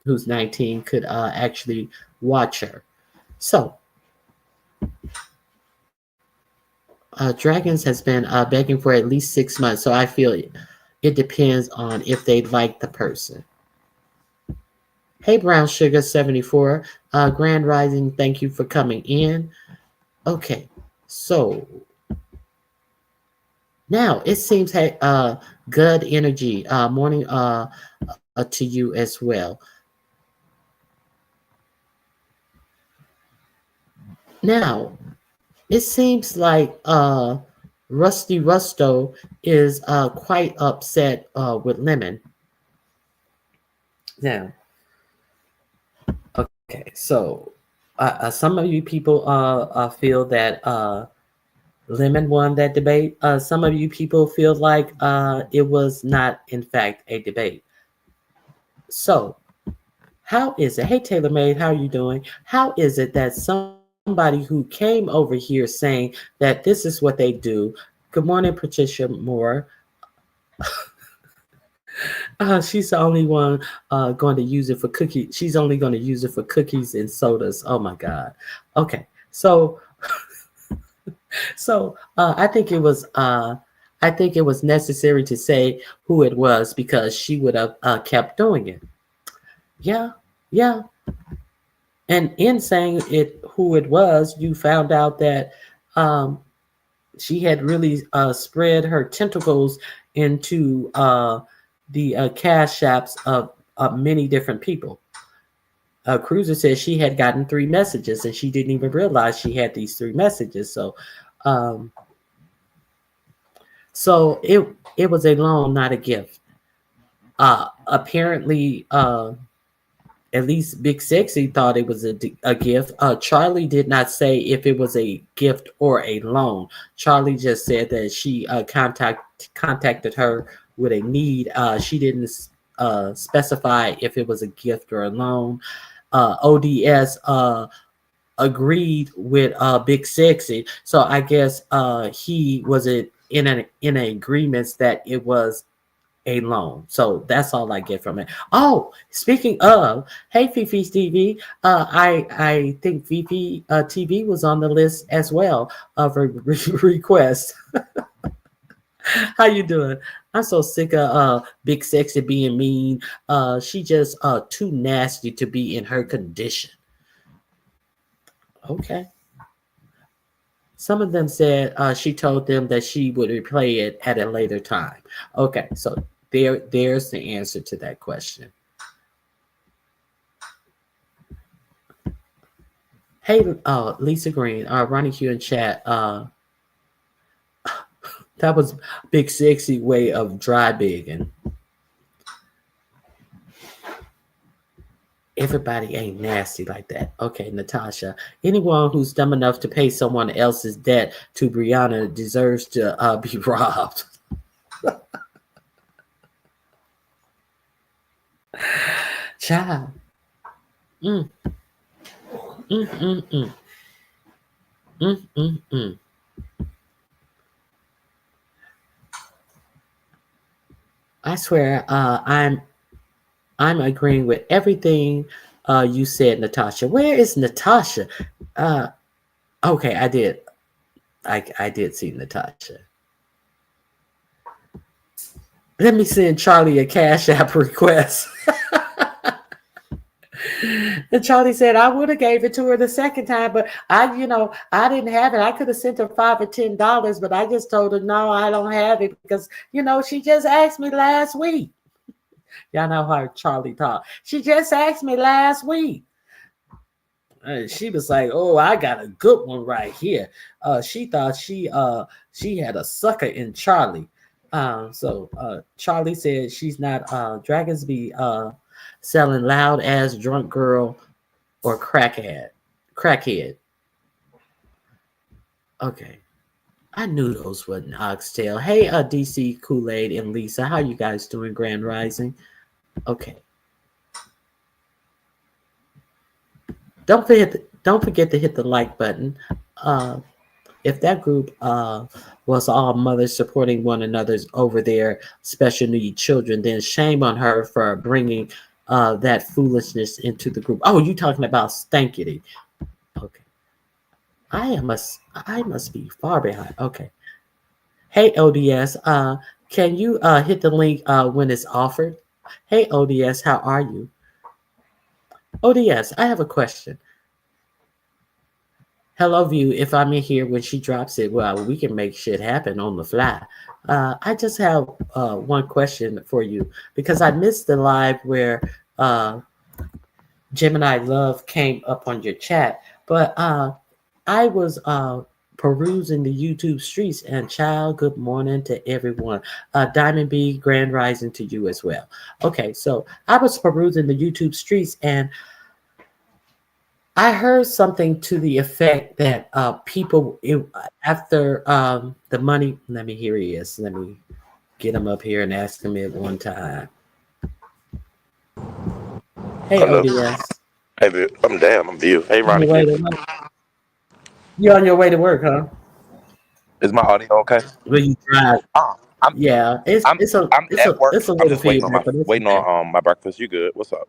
who's 19 could actually watch her. So, Dragons has been begging for at least 6 months, so I feel it depends on if they like the person. Hey, Brown Sugar 74, Grand Rising, thank you for coming in. Okay, so now it seems good energy. Morning to you as well. Now, it seems like Rusty Rusto is quite upset with Lemon. Now, okay, so some of you people feel that Lemon won that debate. Some of you people feel like it was not, in fact, a debate. So, how is it? Hey, Taylor Made, how are you doing? How is it that somebody who came over here saying that this is what they do? Good morning, Patricia Moore. She's the only one going to use it for cookies. She's only going to use it for cookies and sodas. Oh my God. Okay, so I think it was necessary to say who it was because she would have kept doing it. Yeah, yeah. And in saying it, who it was, you found out that she had really spread her tentacles into the cash apps of many different people. Cruiser says she had gotten 3 messages and she didn't even realize she had these 3 messages. So, it was a loan, not a gift. Apparently, at least Big Sexy thought it was a gift. Charlie did not say if it was a gift or a loan. Charlie just said that she contacted her with a need. She didn't specify if it was a gift or a loan. ODS agreed with Big Sexy, so I guess he was in an agreement that it was a loan. So that's all I get from it. Oh, speaking of, hey Fifi TV, I think Fifi TV was on the list as well of a request. How you doing? I'm so sick of Big Sexy being mean. She just too nasty to be in her condition. Okay. Some of them said she told them that she would replay it at a later time. Okay, so there's the answer to that question. Hey, Lisa Green, Ronnie Q in chat. That was Big Sexy way of dry bigging. Everybody ain't nasty like that. Okay, Natasha. Anyone who's dumb enough to pay someone else's debt to Brianna deserves to be robbed. Child. Mm. Mm, mm, mm. Mm, mm, mm. I swear, I'm agreeing with everything you said, Natasha. Where is Natasha? Uh, okay, I did. I did see Natasha. Let me send Charlie a Cash App request. And Charlie said I would have gave it to her the second time, but I didn't have it. I could have sent her $5 or $10, but I just told her no, I don't have it because she just asked me last week. Y'all know how Charlie talk. She just asked me last week. She was like, "Oh, I got a good one right here." She thought she had a sucker in Charlie. So Charlie said she's not dragons be selling loud ass drunk girl or crackhead. Okay. I knew those wasn't oxtail. Hey, DC Kool-Aid and Lisa, how you guys doing? Grand Rising. Okay. Don't forget to hit the like button. If that group was all mothers supporting one another's over their special need children, then shame on her for bringing that foolishness into the group. Oh, you talking about Stankity? Okay. I must be far behind. Okay. Hey ODS, can you hit the link when it's offered? Hey ODS, how are you? ODS, I have a question. Hello, View. If I'm in here when she drops it, well, we can make shit happen on the fly. I just have one question for you because I missed the live where Gemini Love came up on your chat, but I was perusing the YouTube streets and child, good morning to everyone. Diamond B, grand rising to you as well. Okay, so I was perusing the YouTube streets and I heard something to the effect that people after the money. Let me hear he is. Let me get him up here and ask him it one time. Hey Hello. ODS. Hey, View. I'm View. Hey, Ronnie. You're on your way to work, huh? Is my audio okay? Will you drive? I'm Yeah, I'm it's a at work. it's a I'm little just waiting on feedback, but it's okay. my breakfast. You good? What's up?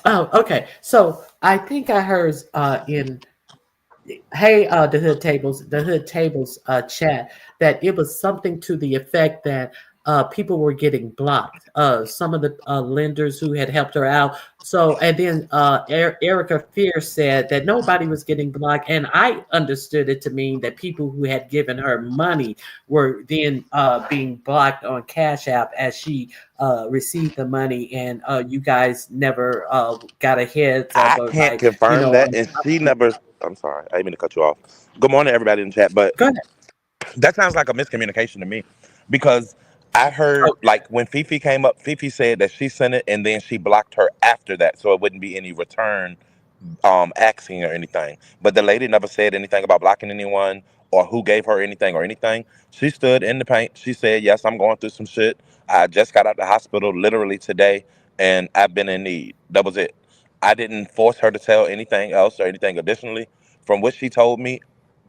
Oh, okay. So I think I heard in the hood tables chat that it was something to the effect that people were getting blocked. Some of the lenders who had helped her out. So and then Erica Fierce said that nobody was getting blocked, and I understood it to mean that people who had given her money were then being blocked on Cash App as she received the money, and you guys never got a heads up I or can't confirm that, and she never. I'm sorry, I didn't mean to cut you off. Good morning, everybody in the chat. But go ahead. that sounds like a miscommunication to me, because I heard like when Fifi came up, Fifi said that she sent it and then she blocked her after that, so it wouldn't be any return asking or anything. But the lady never said anything about blocking anyone or who gave her anything or anything. She stood in the paint. She said, "Yes, I'm going through some shit. I just got out of the hospital literally today, and I've been in need." That was it. I didn't force her to tell anything else or anything additionally. From what she told me,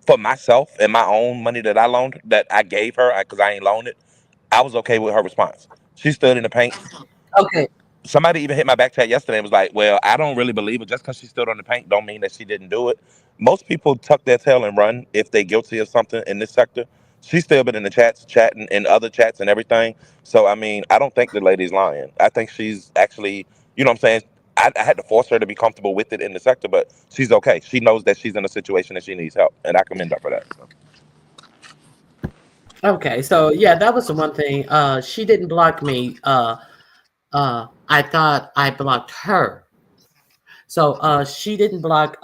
for myself and my own money that I loaned, that I gave her, because I ain't loaned it, I was okay with her response. She stood in the paint. Okay. Somebody even hit my back chat yesterday and was like, "Well, I don't really believe it. Just because she stood on the paint, don't mean that she didn't do it." Most people tuck their tail and run if they guilty of something in this sector. She's still been in the chats, chatting in other chats and everything. So I mean, I don't think the lady's lying. I think she's actually, you know what I'm saying. I had to force her to be comfortable with it in the sector, but she's okay. She knows that she's in a situation that she needs help, and I commend her for that. So. Okay. So yeah, that was the one thing. She didn't block me. I thought I blocked her. So she didn't block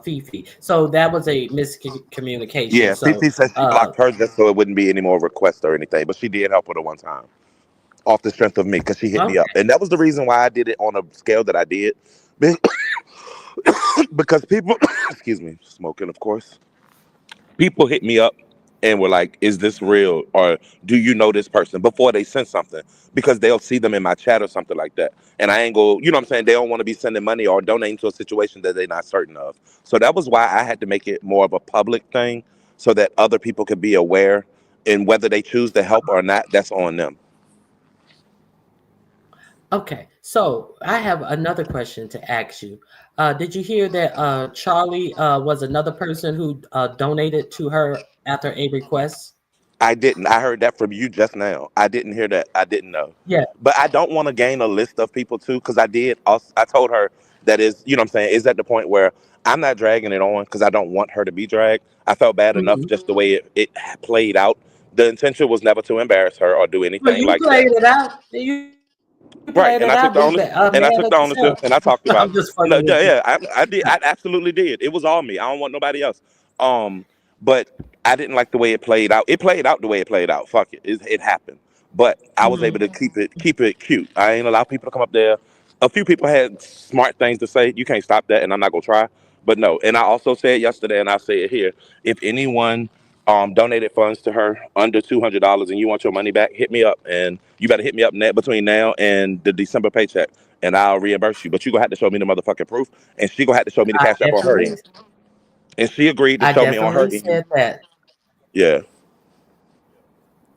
Fifi. So that was a miscommunication. Yeah, So Fifi said she blocked her just so it wouldn't be any more requests or anything, but she did help her the one time off the strength of me because she hit me up, okay. and that was the reason why I did it on a scale that I did. Be- because people, excuse me, smoking, of course. People hit me up and were like, "Is this real?" or "Do you know this person?" before they send something, because they'll see them in my chat or something like that, and I ain't go. You know what I'm saying? They don't want to be sending money or donating to a situation that they're not certain of. So that was why I had to make it more of a public thing, so that other people could be aware, and whether they choose to help or not, that's on them. Okay. So I have another question to ask you. Did you hear that Charlie was another person who donated to her after a request? I didn't. I heard that from you just now. I didn't hear that. I didn't know. Yeah. But I don't want to gain a list of people too, because I did. Also, I told her that is, you know what I'm saying, is at the point where I'm not dragging it on because I don't want her to be dragged. I felt bad enough Mhm. just the way it played out. The intention was never to embarrass her or do Well, anything you like played that. it out. You played it Right, out. and I Be took the ownership, mad and at I took the yourself. ownership, and I talked I'm about. just fucking No, with yeah, you. yeah, I did. I absolutely did. It was all me. I don't want nobody else. But I didn't like the way it played out. It played out the way it played out. Fuck it, it happened. But I was able Mhm. to keep it cute. I ain't allow people to come up there. A few people had smart things to say. You can't stop that, and I'm not gonna try. But no, and I also said yesterday, and I say it here: if anyone donated funds to her under $200 and you want your money back, hit me up, and you better hit me up net between now and the December paycheck, and I'll reimburse you. But you gonna have to show me the motherfucking proof, and she gonna have to show me the I cash app on her definitely, end. And she agreed to I show me on her definitely end. said that. Yeah.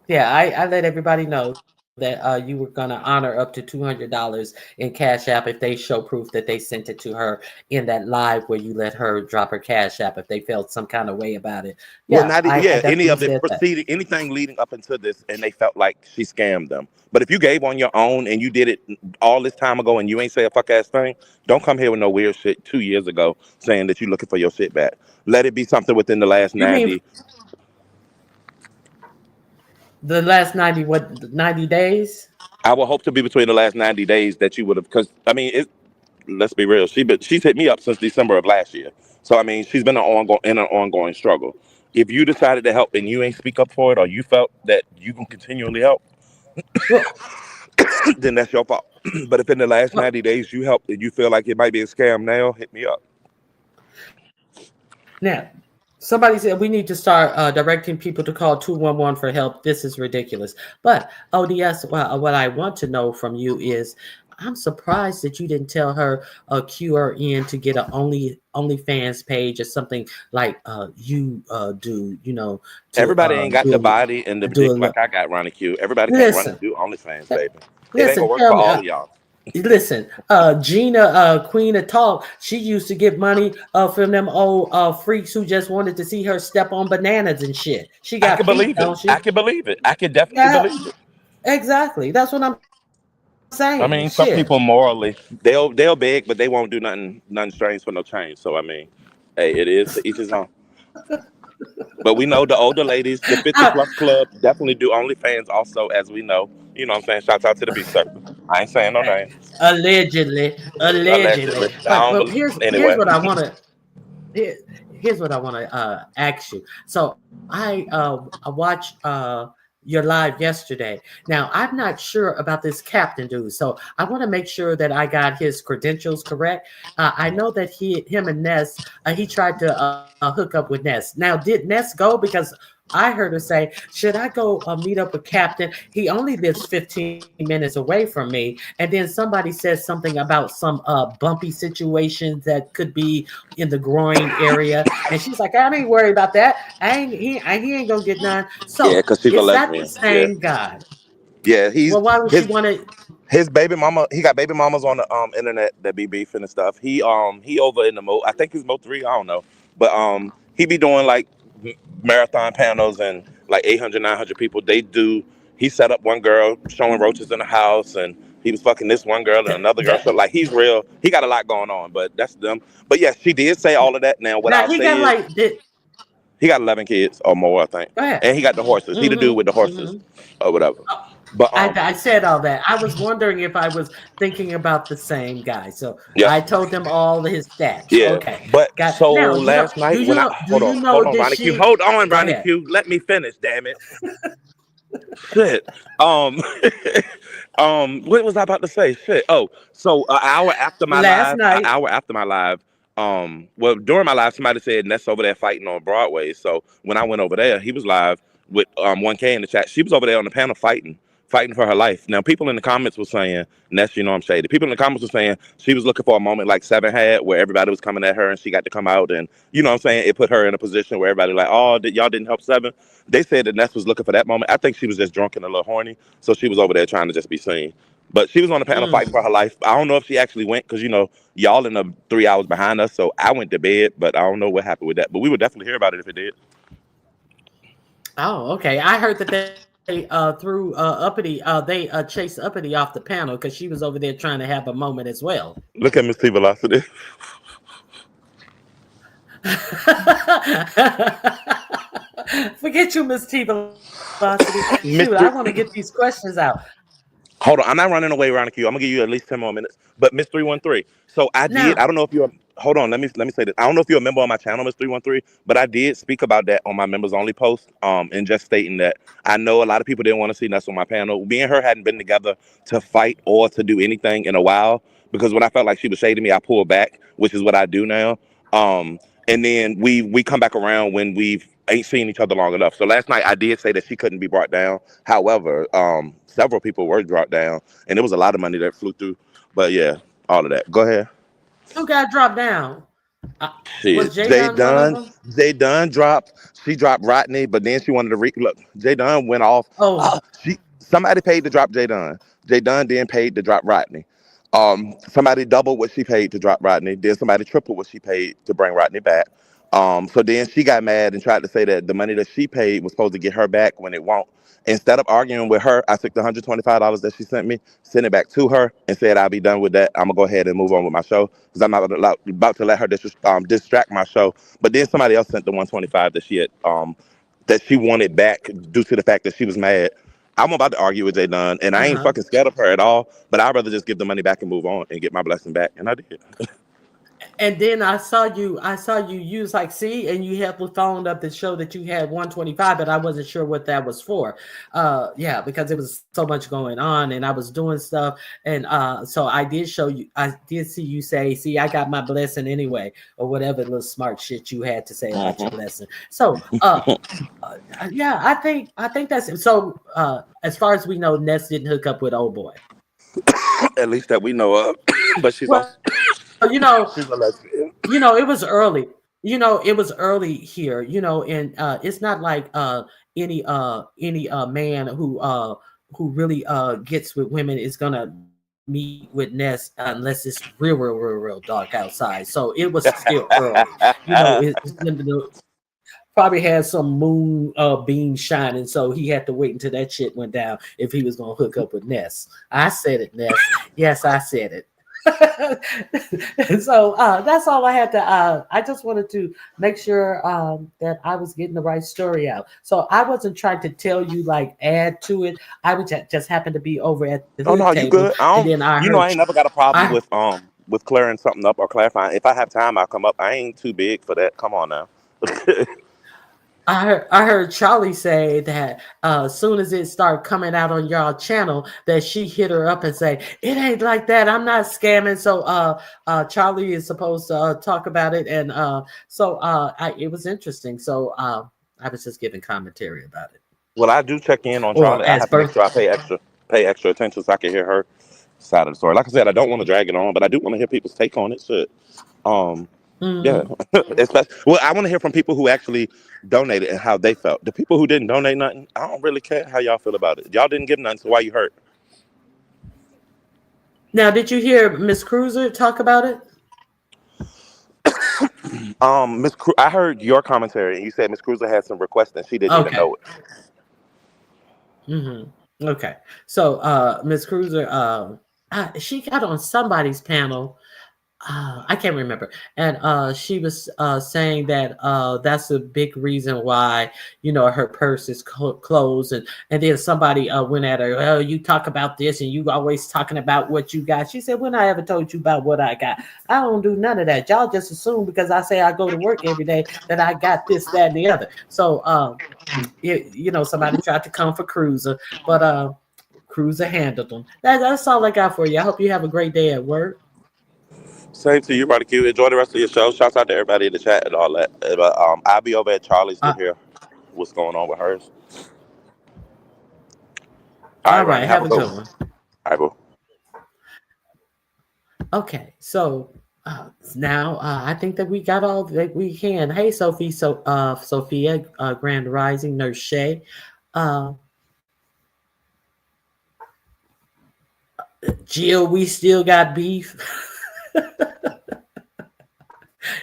Yeah, I let everybody know that you were gonna honor up to $200 in Cash App if they show proof that they sent it to her in that live where you let her drop her Cash App if they felt some kind of way about it. Well, Yeah, I yeah, any definitely of it said that. preceding anything leading up into this, and they felt like she scammed them. But if you gave on your own and you did it all this time ago and you ain't say a fuck ass thing, don't come here with no weird shit 2 years ago saying that you looking for your shit back. Let it be something within the last You mean 90. the last 90 what 90 days? I would hope to be between the last 90 days that you would have, because I mean, let's be real. She's hit me up since December of last year. So I mean, she's been in an ongoing struggle. If you decided to help and you ain't speak up for it, or you felt that you can continually help, Well, then that's your fault. But if in the last well 90 days you helped and you feel like it might be a scam now, hit me up. now somebody said we need to start directing people to call 211 for help. This is ridiculous. But ODS, what I want to know from you is I'm surprised that you didn't tell her cue her in to get a OnlyFans page or something like you do, to Everybody ain't got the body and the do dick like I got, Ronnie Q. Everybody can't run listen, and do OnlyFans, uh, baby. It ain't listen, gonna work tell for me. all of y'all. Listen, Gina, Queen of Talk, she used to get money from them old freaks who just wanted to see her step on bananas and shit. She I can got feet, believe it. don't I she? can believe it. I can definitely Yeah, believe it. exactly. That's what I'm saying. I mean, some Shit. people morally they'll beg, but they won't do nothing strange for no change. So I mean, hey, it is to each his own. But we know the older ladies, the 50 I, plus club, definitely do OnlyFans also, as we know. You know what I'm saying? Shouts out to the beef circle. I ain't saying no names. allegedly. Allegedly. I But don't but believe. here's Anyway. what I want to here, here's what I want to ask you. So I watched your live yesterday. Now I'm not sure about this captain dude, so I want to make sure that I got his credentials correct. I know that him and Ness, he tried to hook up with Ness. Now did Ness go? Because I heard her say, "Should I go meet up with Captain? He only lives 15 minutes away from me." And then somebody says something about some bumpy situations that could be in the groin area, and she's like, "I ain't worried about that. I ain't he ain't gonna get none." Yeah, So because she's a is that the lesbian. Yeah. same guy? Yeah, Well, why would she want to? his baby mama. He got baby mamas on the internet that be beefing and stuff. He over in the Mo. I think he's Mo3. I don't know, but he be doing like marathon panels and like 800, 900 people. They do. He set up one girl showing roaches in the house, and he was fucking this one girl and another girl. So like he's real. He got a lot going on, but that's them. But yes, she did say all of that. Now what Now I'll he say got is like did. he got 11 kids or more, I think, Go ahead. and he got the horses. He the dude with the horses Mm-hmm. or whatever. But I said all that. I was wondering if I was thinking about the same guy. So yeah. I told them all his stats. Yeah, Okay. but Got so now, last do night when I you do you hold know on, did Ronnie Q, she hold on, go Ronnie ahead. Q, let me finish, damn it, shit. What was I about to say? Shit. Oh, so Last an night. hour after my live, well, during my live, somebody said Ness over there fighting on Broadway. So when I went over there, he was live with 1K in the chat. She was over there on the panel fighting for her life. Now, people in the comments were saying, Ness, you know I'm shady. People in the comments were saying she was looking for a moment like Seven had, where everybody was coming at her and she got to come out, and you know what I'm saying, it put her in a position where everybody like, oh, y'all didn't help Seven. They said that Ness was looking for that moment. I think she was just drunk and a little horny, so she was over there trying to just be seen. But she was on the panel fighting for her life. I don't know if she actually went because, you know, y'all in the 3 hours behind us. So I went to bed, but I don't know what happened with that. But we would definitely hear about it if it did. Oh, okay. I heard that they threw Uppity. They chased Uppity off the panel because she was over there trying to have a moment as well. Look at Miss T Velocity. Forget you, Miss T Velocity. Shoot, I Mr. want to get these questions out. Hold on, I'm not running away around the queue. I'm gonna give you at least 10 more minutes. But Miss 313. So I did. I Now, don't know if you're. Hold on. Let me say this. I don't know if you're a member on my channel, Miss 313, but I did speak about that on my members only post. And just stating that I know a lot of people didn't want to see Ness on my panel. Me and her hadn't been together to fight or to do anything in a while because when I felt like she was shading me, I pulled back, which is what I do now. And then we come back around when we've ain't seen each other long enough. So last night I did say that she couldn't be brought down. However, several people were brought down, and it was a lot of money that flew through. But yeah, all of that. Go ahead. who got dropped down? Shit, Was Jay Dunn one of them? Jay Dunn dropped. She dropped Rodney, but then she wanted to look. Jay Dunn went off. Oh, Somebody paid to drop Jay Dunn. Jay Dunn then paid to drop Rodney. Somebody doubled what she paid to drop Rodney. Then somebody tripled what she paid to bring Rodney back. So then she got mad and tried to say that the money that she paid was supposed to get her back when it won't. Instead of arguing with her, I took the $125 that she sent me, sent it back to her, and said, I'll be done with that. I'm going to go ahead and move on with my show because I'm not about to let her distract my show. But then somebody else sent the 125 that she had that she wanted back due to the fact that she was mad. I'm about to argue with Jay Dunn, and I ain't uh-huh. fucking scared of her at all, but I'd rather just give the money back and move on and get my blessing back, and I did. And then I saw you use like see, and you had phoned up to show that you had 125, but I wasn't sure what that was for. Yeah, because it was so much going on and I was doing stuff. And so I did see you say, see, I got my blessing anyway, or whatever little smart shit you had to say about your blessing. So yeah, I think that's so as far as we know, Ness didn't hook up with old boy. At least that we know of. But she's Well, also she's a lesbian. it was early. It was early here. And it's not like any man who really gets with women is gonna meet with Ness unless it's real dark outside. So it was still early. Probably had some moon beam shining, so he had to wait until that shit went down if he was gonna hook up with Ness. I said it, Ness. Yes, I said it. So that's all I had to I just wanted to make sure that I was getting the right story out. So I wasn't trying to tell you like add to it. I would just happen to be over at the Oh hood no, you table, good. and then I I ain't never got a problem I with clearing something up or clarifying. If I have time, I'll come up. I ain't too big for that. Come on now. I heard Charlie say that as soon as it started coming out on y'all channel, that she hit her up and say, "It ain't like that. I'm not scamming." So Charlie is supposed to talk about it, and it was interesting. So I was just giving commentary about it. Well, I do check in on Or Charlie. I as have to make birth. sure I pay extra attention so I can hear her side of the story. Like I said, I don't want to drag it on, but I do want to hear people's take on it. Shit. Um, Yeah, Mhm. especially. Well, I want to hear from people who actually donated and how they felt. The people who didn't donate nothing, I don't really care how y'all feel about it. Y'all didn't give nothing, so why you hurt? Now, did you hear Miss Cruiser talk about it? I heard your commentary, and you said Miss Cruiser had some requests and she didn't even Okay. know it. Okay. So, Miss Cruiser, she got on somebody's panel. I can't remember. And she was saying that that's a big reason why, her purse is closed. And then somebody went at her, oh, you talk about this and you always talking about what you got. She said, when I ever told you about what I got? I don't do none of that. Y'all just assume because I say I go to work every day that I got this, that, and the other. So, somebody tried to come for Cruiser, but Cruiser handled them. That's all I got for you. I hope you have a great day at work. Same to you, Brother Q. Enjoy the rest of your show. Shouts out to everybody in the chat and all that. But I'll be over at Charlie's to Uh, hear what's going on with hers. All right, all Ronnie, right. have Have a a good good one. one. All right, bro. Okay, so now I think that we got all that we can. Hey, Sophie, Sophia, Grand Rising, Nurse Shay, uh, Jill. We still got beef.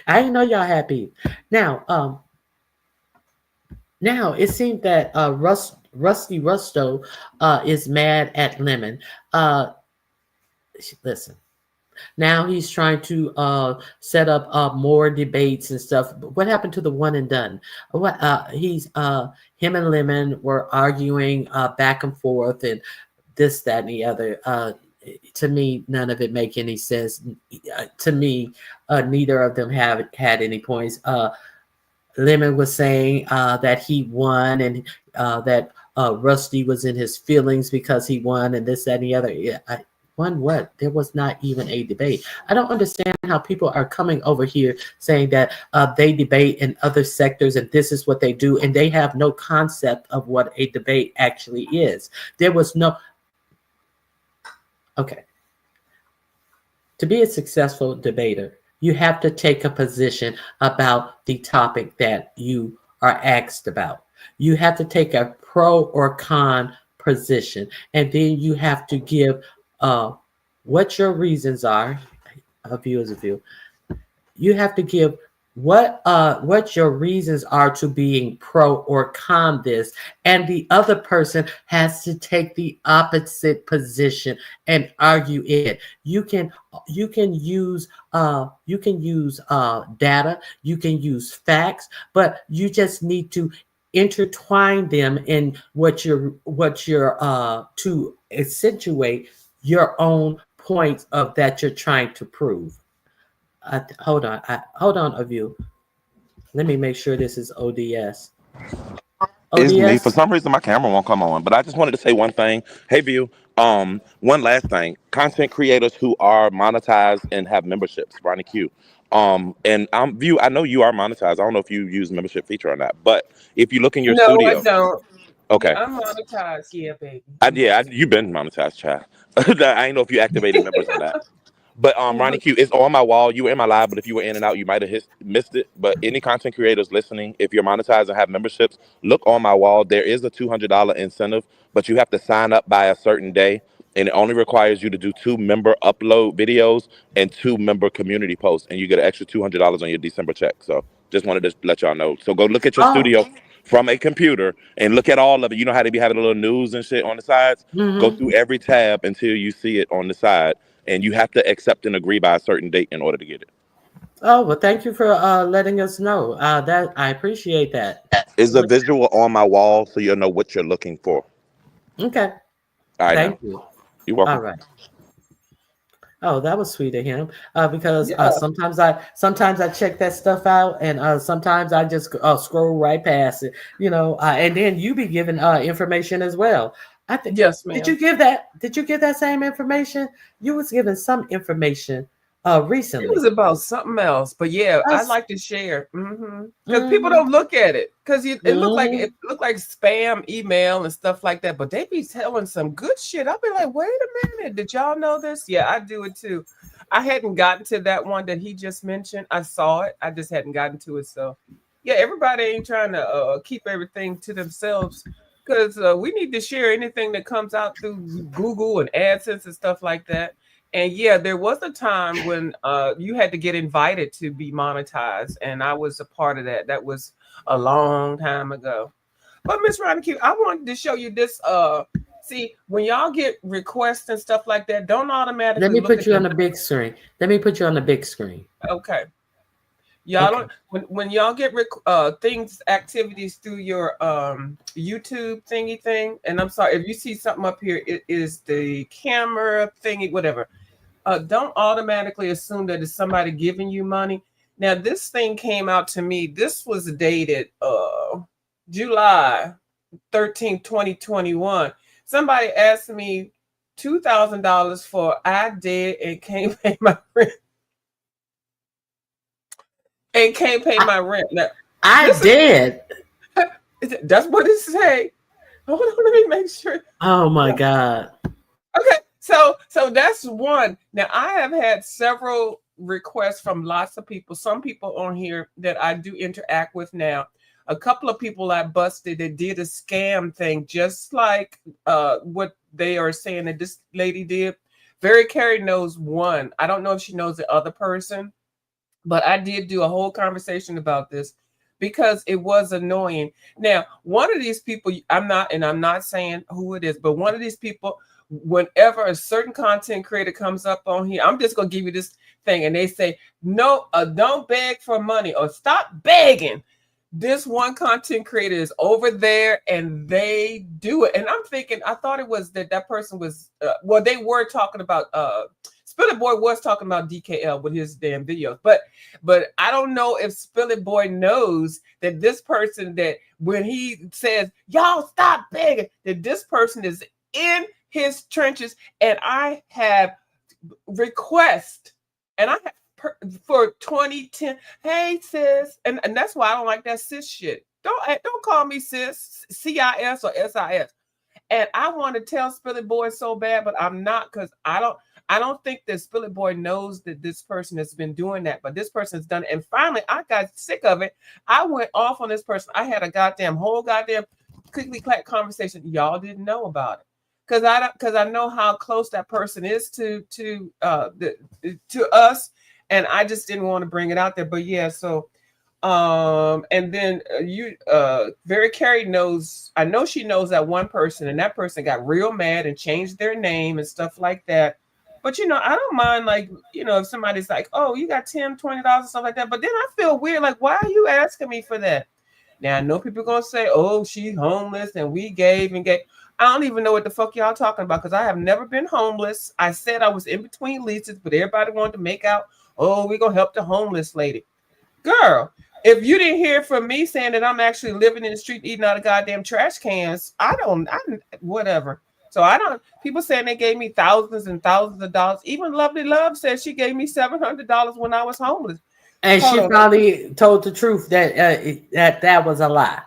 I didn't know y'all had beef. Now, now it seems that Rusty Rusto is mad at Lemon. Uh, listen. Now he's trying to set up more debates and stuff. But what happened to the one and done? What him and Lemon were arguing back and forth and this, that, and the other. To me, none of it make any sense. To me, neither of them have had any points. Lemon was saying that he won and that Rusty was in his feelings because he won and this, that, and the other. Yeah, won what? There was not even a debate. I don't understand how people are coming over here saying that they debate in other sectors and this is what they do, and they have no concept of what a debate actually is. There was no. Okay. To be a successful debater, you have to take a position about the topic that you are asked about. You have to take a pro or con position, and then you have to give what your reasons are. A view is a view. You have to give what your reasons are to being pro or con this, and the other person has to take the opposite position and argue it. You can use data, you can use facts, but you just need to intertwine them in what you're to accentuate your own points of that you're trying to prove. Hold on, a view. Let me make sure this is ODS. It's me. For ODS? some reason, my camera won't come on. But I just wanted to say one thing. Hey, View. One last thing. Content creators who are monetized and have memberships. Ronnie Q. And View. I know you are monetized. I don't know if you use membership feature or not. But if you look in your No, I studio, don't. okay. Yeah, I'm monetized. Yeah, baby. You've been monetized, child. I ain't know if you activated members or not. But Ronnie Mhm. Q, it's on my wall. You were in my live, but if you were in and out, you might have missed it. But any content creators listening, if you're monetized and have memberships, look on my wall. There is a $200 incentive, but you have to sign up by a certain day, and it only requires you to do 2 member upload videos and 2 member community posts, and you get an extra $200 on your December check. So just wanted to let y'all know. So go look at your Oh. studio from a computer and look at all of it. You know how they be having a little news and shit on the sides? Go Mm-hmm. through every tab until you see it on the side, and you have to accept and agree by a certain date in order to get it. Oh, well, thank you for letting us know. That I appreciate that. It's a visual on my wall so you'll know what you're looking for. Okay. All right, now. Thank you. You're All welcome. right. Oh, that was sweet of him. Because Yeah. sometimes I check that stuff out, and sometimes I just scroll right past it. And then you be giving information as well. I think. Yes, Did ma'am. you give that? Did you give that same information? You was given some information It recently. was about something else, but yeah, I Us. like to share because people Mm-hmm. don't look at it because it looked like Mm-hmm. spam email and stuff like that. But they be telling some good shit. I'll be like, wait a minute, did y'all know this? Yeah, I do it too. I hadn't gotten to that one that he just mentioned. I saw it. I just hadn't gotten to it. So, yeah, everybody ain't trying to keep everything to themselves because we need to share anything that comes out through Google and AdSense and stuff like that. And yeah, there was a time when you had to get invited to be monetized, and I was a part of that. That was a long time ago. But Miss Ronnie, I wanted to show you this. See, when y'all get requests and stuff like that, don't automatically Let me look put at you on the big screen. Let me put you on the big screen. Okay. Y'all Okay. don't when y'all get activities through your YouTube thingy thing, and I'm sorry if you see something up here, it is the camera thingy, whatever. Don't automatically assume that it's somebody giving you money. Now, this thing came out to me. This was dated July 13th, 2021. Somebody asked me $2,000 for I did and can't pay my rent. And can't pay my rent. Now, I did. That's what it say. Hold on, let me make sure. Oh my God. Okay, so that's one. Now I have had several requests from lots of people. Some people on here that I do interact with now. A couple of people I busted that did a scam thing, just like what they are saying that this lady did. Very Carey knows one. I don't know if she knows the other person, but I did do a whole conversation about this because it was annoying. Now, one of these people, I'm not saying who it is, but one of these people, whenever a certain content creator comes up on here, I'm just gonna give you this thing, and they say, no, don't beg for money or stop begging. This one content creator is over there and they do it. And I'm thinking, I thought it was that person was, they were talking about, Spill It Boy was talking about DKL with his damn videos. But I don't know if Spill It Boy knows that this person, that when he says, y'all stop begging, that this person is in his trenches. And I have requests, and I have for 2010, hey sis, and that's why I don't like that sis shit. Don't call me sis, CIS or SIS. And I want to tell Spill It Boy so bad, but I'm not, because I don't think that Spill It Boy knows that this person has been doing that, but this person has done it. And finally, I got sick of it. I went off on this person. I had a whole clickety clack conversation. Y'all didn't know about it. Because I know how close that person is to us. And I just didn't want to bring it out there. But yeah, so and then Very Carey knows, I know she knows that one person, and that person got real mad and changed their name and stuff like that. But I don't mind, like, if somebody's like, oh, you got $10, $20 and stuff like that. But then I feel weird, like, why are you asking me for that? Now I know people are gonna say, oh, she's homeless and we gave and gave. I don't even know what the fuck y'all talking about, because I have never been homeless. I said I was in between leases, but everybody wanted to make out, oh, we're gonna help the homeless lady. Girl, if you didn't hear from me saying that I'm actually living in the street eating out of goddamn trash cans, whatever. So people saying they gave me thousands and thousands of dollars. Even Lovely Love said she gave me $700 when I was homeless. And she probably told the truth that that was a lie.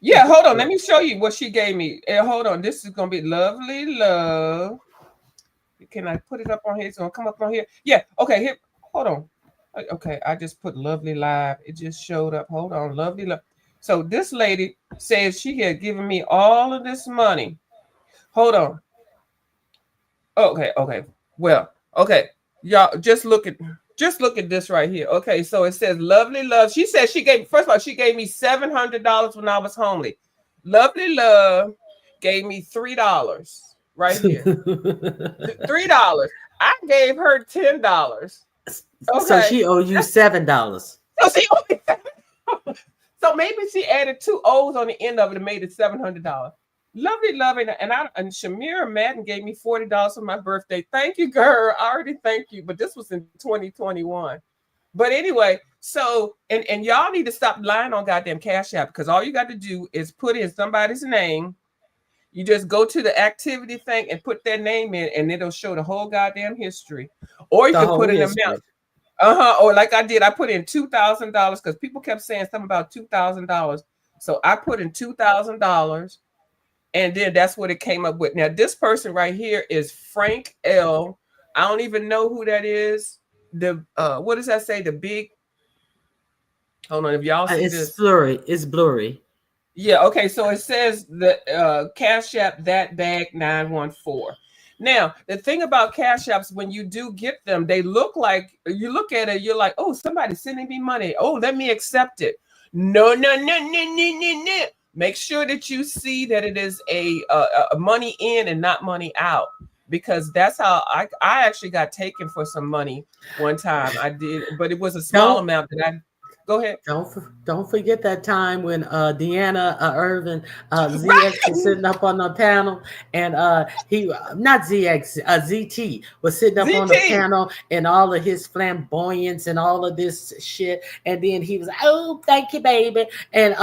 Yeah, hold on. Let me show you what she gave me. Hold on. This is going to be Lovely Love. Can I put it up on here? It's going to come up on here. Yeah. Okay. Here. Hold on. Okay. I just put Lovely Live. It just showed up. Hold on. Lovely Love. So this lady says she had given me all of this money. Hold on. Okay. Well, okay. Y'all just look at this right here. Okay, so it says Lovely Love. She said she gave me $700 when I was homely. Lovely Love gave me $3 right here. $3. I gave her $10. Okay. So she owed you $7. So she owed me $7. So maybe she added 2 O's on the end of it and made it $700. Lovely Love, and Shamira Madden gave me $40 for my birthday. Thank you, girl. I already thank you, but this was in 2021. But anyway, so and y'all need to stop lying on goddamn Cash App, because all you got to do is put in somebody's name. You just go to the activity thing and put their name in, and it'll show the whole goddamn history. Or you can put an amount. Or like I did, I put in $2,000 because people kept saying something about $2,000. So I put in $2,000. And then that's what it came up with. Now, this person right here is Frank L. I don't even know who that is. The what does that say? The big. Hold on, if y'all see It's this. blurry. It's blurry. Yeah, okay. So it says the Cash App that bag 914. Now, the thing about Cash Apps, when you do get them, they look like, you look at it, you're like, oh, somebody's sending me money. Oh, let me accept it. No, no, no, no, no, no, no. Make sure that you see that it is a money in and not money out, because that's how I actually got taken for some money one time. I did, but it was a small Don't amount that I. Go ahead. don't forget that time when Deanna Irvin ZX Right. was sitting up on the panel, and he not ZX ZT was sitting up on the ZT. panel, and all of his flamboyance and all of this shit, and then he was like, "Oh, thank you, baby," and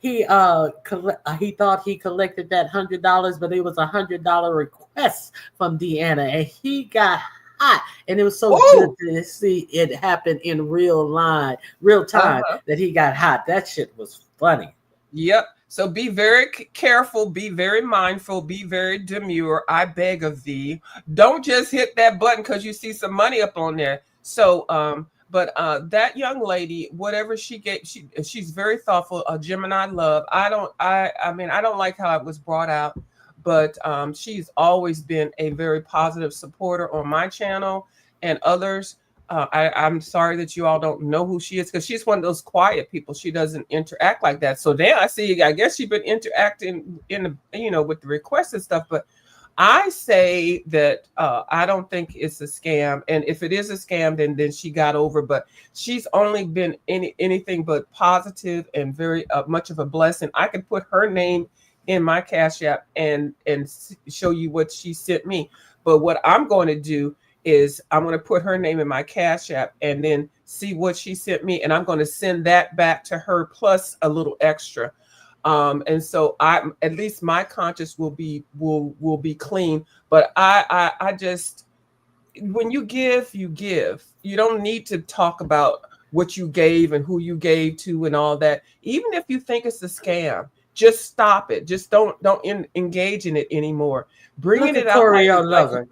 he thought he collected that $100, but it was $100 request from Deanna, and he got hot, and it was so good Ooh. to see it happen in real time Uh-huh. that he got hot. That shit was funny. Yep. So be very careful, be very mindful, be very demure. I beg of thee. Don't just hit that button because you see some money up on there. So but that young lady, whatever she gave, she's very thoughtful. Gemini love. I mean, I don't like how it was brought out, but she's always been a very positive supporter on my channel and others. I'm sorry that you all don't know who she is, because she's one of those quiet people. She doesn't interact like that. So then I see, I guess she's been interacting in the, with the requests and stuff. But I say that I don't think it's a scam. And if it is a scam, then she got over. But she's only been anything but positive and very much of a blessing. I can put her name in my Cash App and show you what she sent me. But what I'm going to do is I'm going to put her name in my Cash App and then see what she sent me, and I'm going to send that back to her plus a little extra. And so at least my conscience will be clean. But I just, when you give, you give. You don't need to talk about what you gave and who you gave to and all that. Even if you think it's a scam, just stop it. Just don't engage in it anymore. Bringing Look at it out Courier Lover.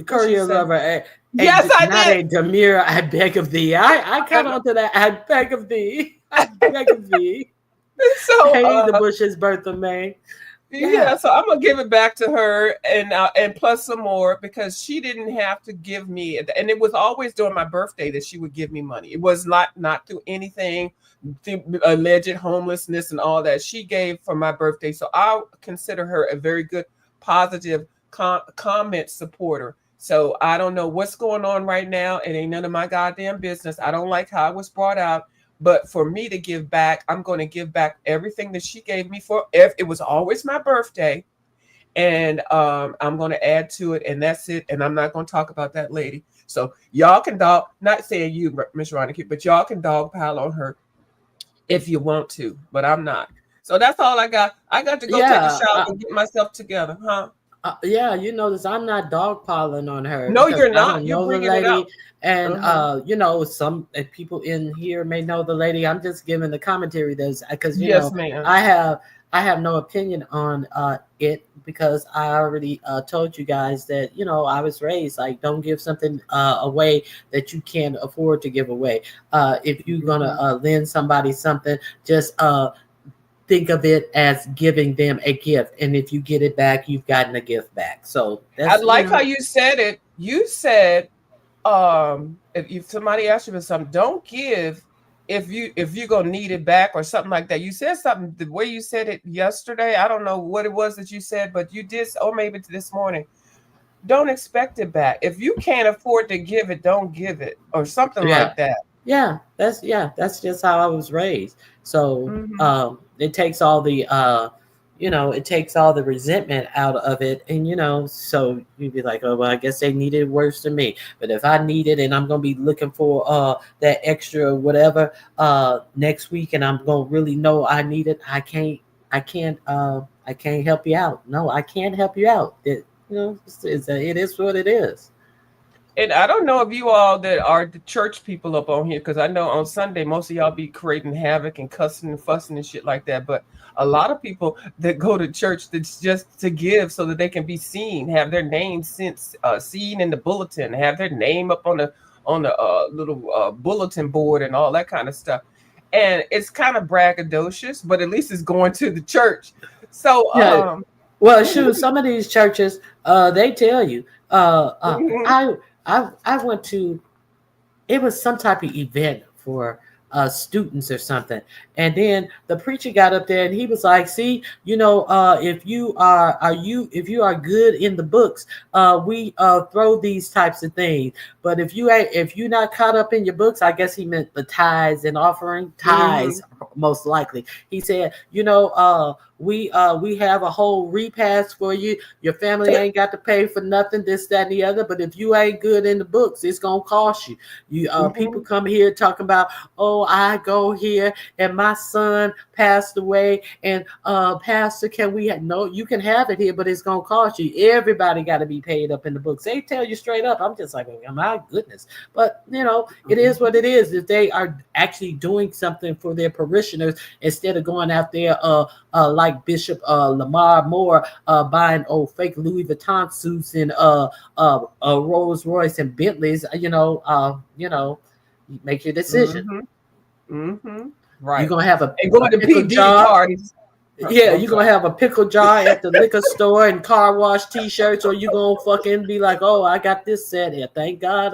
Courier say? Lover. Yes, I not did. a demure, I beg of thee. I caught on to that. I beg of thee. I beg of thee. So Hey, the Bush's Bertha May. yeah, so I'm gonna give it back to her and plus some more, because she didn't have to give me, and it was always during my birthday that she would give me money. It was not through anything, through alleged homelessness and all that. She gave for my birthday, so I consider her a very good, positive comment supporter. So I don't know what's going on right now. It ain't none of my goddamn business. I don't like how it was brought out. But for me to give back, I'm going to give back everything that she gave me for. It was always my birthday. And I'm going to add to it. And that's it. And I'm not going to talk about that lady. So y'all can not saying you, Miss Veronica, but y'all can dogpile on her if you want to. But I'm not. So that's all I got. I got to go take a shower and get myself together, huh? Yeah, you notice I'm not dogpiling on her. No, because you're I not. don't You're know the bringing it lady, out. and some people in here may know the lady. I'm just giving the commentary because Yes, ma'am. I have no opinion on it, because I already told you guys that I was raised like, don't give something away that you can't afford to give away. If you're gonna lend somebody something, just think of it as giving them a gift, and if you get it back, you've gotten a gift back. So I that's like how you said it. You said, if somebody asks you for something, don't give if you're gonna need it back or something like that. You said something the way you said it yesterday. I don't know what it was that you said, but you did, or maybe this morning. Don't expect it back. If you can't afford to give it, don't give it, or something like that. That's just how I was raised. So it takes all the it takes all the resentment out of it, and so you'd be like, oh well, I guess they need it worse than me. But if I need it and I'm gonna be looking for that extra whatever next week, and I'm gonna really know I need it, I can't help you out. No, I can't help you out. It is what it is. And I don't know if you all that are the church people up on here, because I know on Sunday most of y'all be creating havoc and cussing and fussing and shit like that. But a lot of people that go to church, that's just to give so that they can be seen, have their name seen in the bulletin, have their name up on the little bulletin board and all that kind of stuff. And it's kind of braggadocious, but at least it's going to the church. So Yeah. Well, shoot, some of these churches, they tell you. I went to, it was some type of event for students or something, and then the preacher got up there and he was like, "See, if you are good in the books, we throw these types of things. But if you're not caught up in your books, I guess he meant the tithes and offering tithes, most likely. He said, we have a whole repast for you. Your family ain't got to pay for nothing, this, that, and the other. But if you ain't good in the books, it's gonna cost you. People come here talking about, oh, I go here and my son passed away, and pastor, can we no, you can have it here, but it's gonna cost you. Everybody got to be paid up in the books. They tell you straight up. I'm just like, oh, my goodness. But it is what it is. If they are actually doing something for their parishioners instead of going out there like Bishop Lamar Moore buying old fake Louis Vuitton suits and Rolls Royce and Bentleys, make your decision. Right. You're gonna have a going to pickle PD jar. parties. Yeah, you're gonna have a pickle jar at the liquor store and car wash T-shirts, or you gonna fucking be like, oh, I got this set here. Thank God,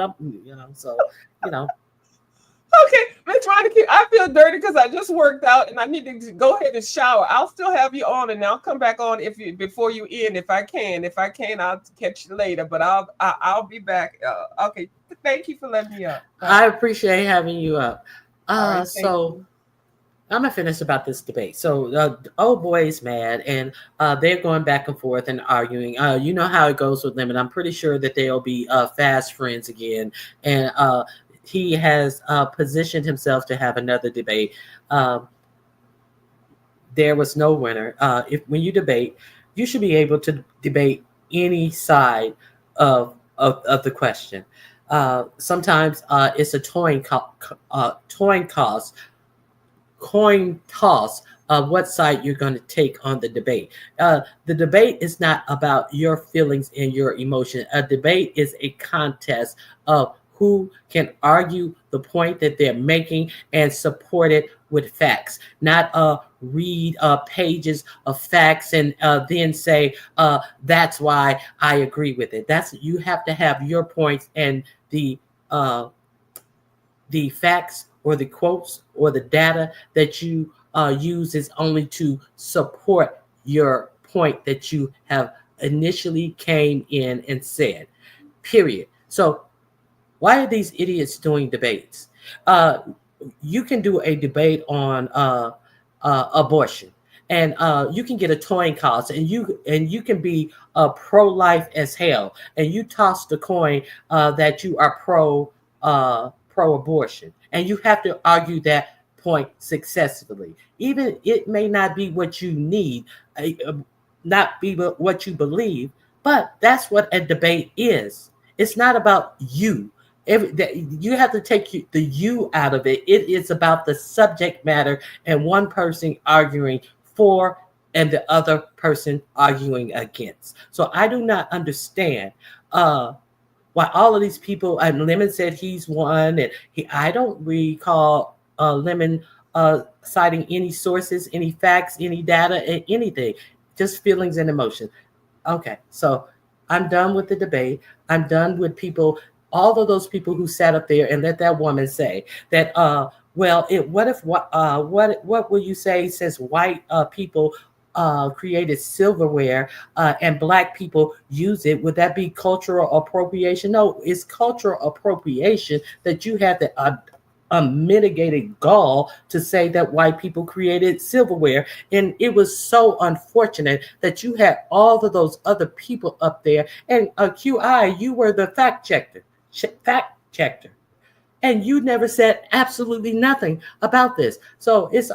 Okay, been trying to keep. I feel dirty because I just worked out and I need to go ahead and shower. I'll still have you on, and I'll come back on before you end if I can. If I can, I'll catch you later. But I'll be back. Okay, thank you for letting me up. I appreciate having you up. Right, so I'm gonna finish about this debate. So the old boy is mad, and they're going back and forth and arguing. You know how it goes with them, and I'm pretty sure that they'll be fast friends again. And he has positioned himself to have another debate. There was no winner. When you debate, you should be able to debate any side of the question. Sometimes it's a coin toss of what side you're going to take on the debate. The debate is not about your feelings and your emotion. A debate is a contest of who can argue the point that they're making and support it with facts, not read pages of facts and then say, that's why I agree with it. You have to have your points, and the facts or the quotes or the data that you use is only to support your point that you have initially came in and said, period. So why are these idiots doing debates? You can do a debate on abortion, and you can get a coin toss, and you can be pro-life as hell, and you toss the coin that you are pro-abortion, and you have to argue that point successfully. Even it may not be what you need, not be what you believe, but that's what a debate is. It's not about you. You have to take the you out of it. It is about the subject matter and one person arguing for and the other person arguing against. So I do not understand why all of these people, and Lemon said he's won, and I don't recall Lemon citing any sources, any facts, any data, anything, just feelings and emotions. Okay, so I'm done with the debate. I'm done with people, all of those people who sat up there and let that woman say that, what will you say since white people created silverware and black people use it? Would that be cultural appropriation? No, it's cultural appropriation that you have the unmitigated gall to say that white people created silverware. And it was so unfortunate that you had all of those other people up there. And QI, you were the fact checker. And you never said absolutely nothing about this. So it's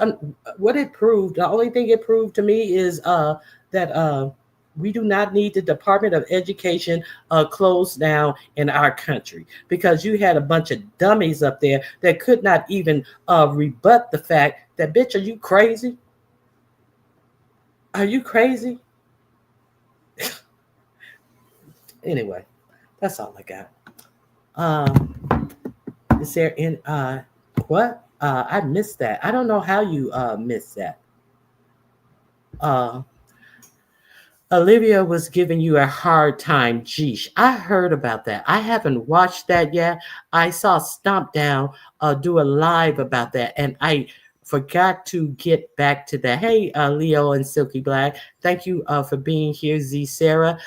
what it proved. The only thing it proved to me is that we do not need the Department of Education closed down in our country, because you had a bunch of dummies up there that could not even rebut the fact that, bitch, are you crazy? Are you crazy? Anyway, that's all I got. Is there in what? I missed that. I don't know how you missed that. Olivia was giving you a hard time. Geesh, I heard about that. I haven't watched that yet. I saw Stomp Down do a live about that, and I forgot to get back to that. Hey, Leo and Silky Black, thank you for being here. Z Sarah,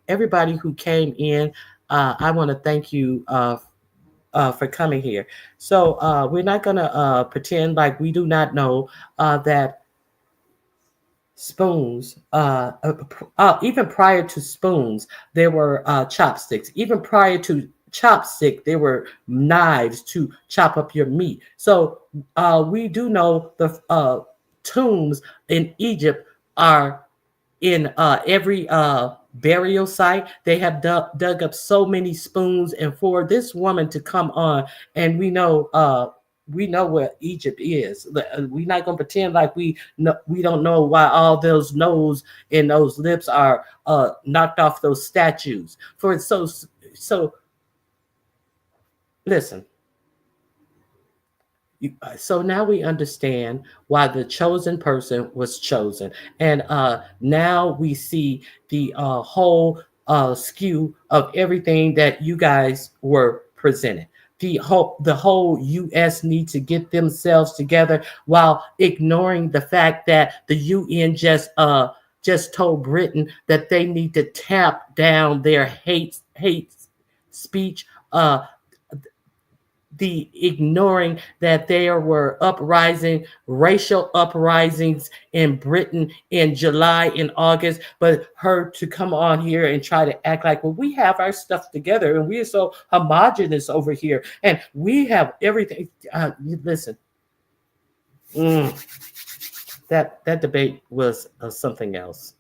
everybody who came in, I want to thank you for coming here. So we're not gonna pretend like we do not know that spoons, even prior to spoons, there were chopsticks. Even prior to chopstick, there were knives to chop up your meat. So we do know the tombs in Egypt are in every burial site. They have dug up so many spoons, and for this woman to come on, and we know where Egypt is. We're not gonna pretend like we don't know why all those nose and those lips are knocked off those statues. For so listen. So now we understand why the chosen person was chosen, and now we see the whole skew of everything that you guys were presented. The whole U.S. needs to get themselves together, while ignoring the fact that the UN just told Britain that they need to tamp down their hate speech. The ignoring that there were racial uprisings in Britain in July and August, but her to come on here and try to act like, well, we have our stuff together and we are so homogenous over here and we have everything. Listen, that debate was something else.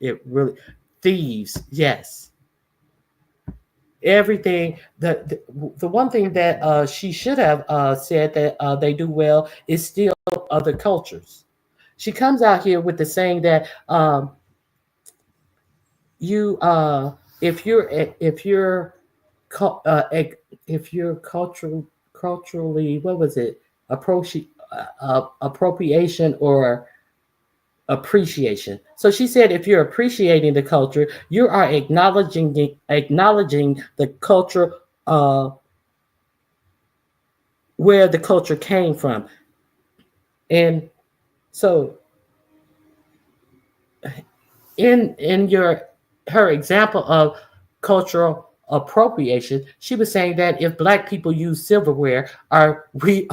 It really, thieves, yes. Everything, the one thing that she should have said that they do well is still other cultures. She comes out here with the saying that you if you're culturally, what was it, appropriation or appreciation. So she said, if you're appreciating the culture, you are acknowledging the culture, where the culture came from. And so in her example of cultural appropriation, she was saying that if Black people use silverware, are we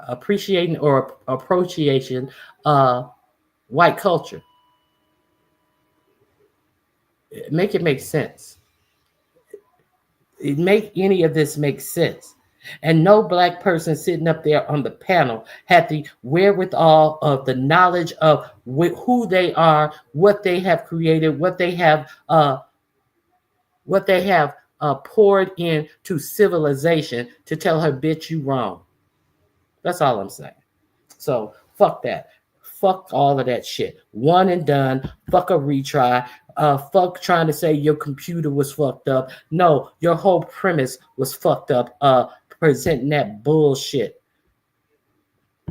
appreciating or appropriation white culture? Make it make sense. Make any of this make sense? And no Black person sitting up there on the panel had the wherewithal of the knowledge of who they are, what they have created, what they have poured into civilization to tell her, bitch, you wrong. That's all I'm saying. So fuck that. Fuck all of that shit. One and done. Fuck a retry. Fuck trying to say your computer was fucked up. No, your whole premise was fucked up. Presenting that bullshit.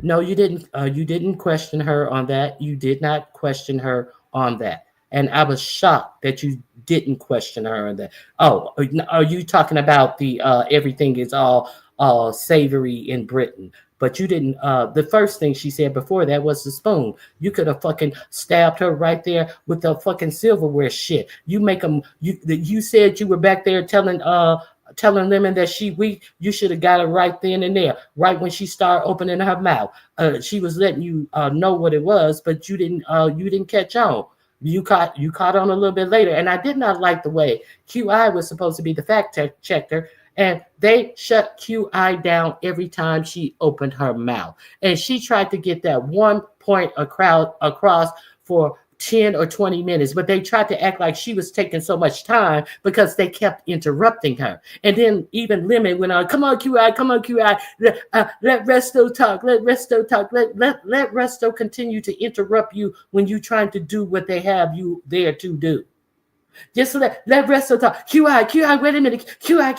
No, you didn't. You didn't question her on that. You did not question her on that. And I was shocked that you didn't question her on that. Oh, are you talking about the everything is all savory in Britain? But you didn't. The first thing she said before that was the spoon. You could have fucking stabbed her right there with the fucking silverware shit. You make them. You said you were back there telling Lemon that she weak. You should have got her right then and there, right when she started opening her mouth. She was letting you know what it was, but you didn't catch on. You caught on a little bit later, and I did not like the way QI was supposed to be the fact checker, And they shut QI down every time she opened her mouth. And she tried to get that one point across for 10 or 20 minutes, but they tried to act like she was taking so much time because they kept interrupting her. And then even Lemon went on, come on, QI, let Resto talk, let Resto continue to interrupt you when you're trying to do what they have you there to do. Just let Resto talk. QI, wait a minute. QI,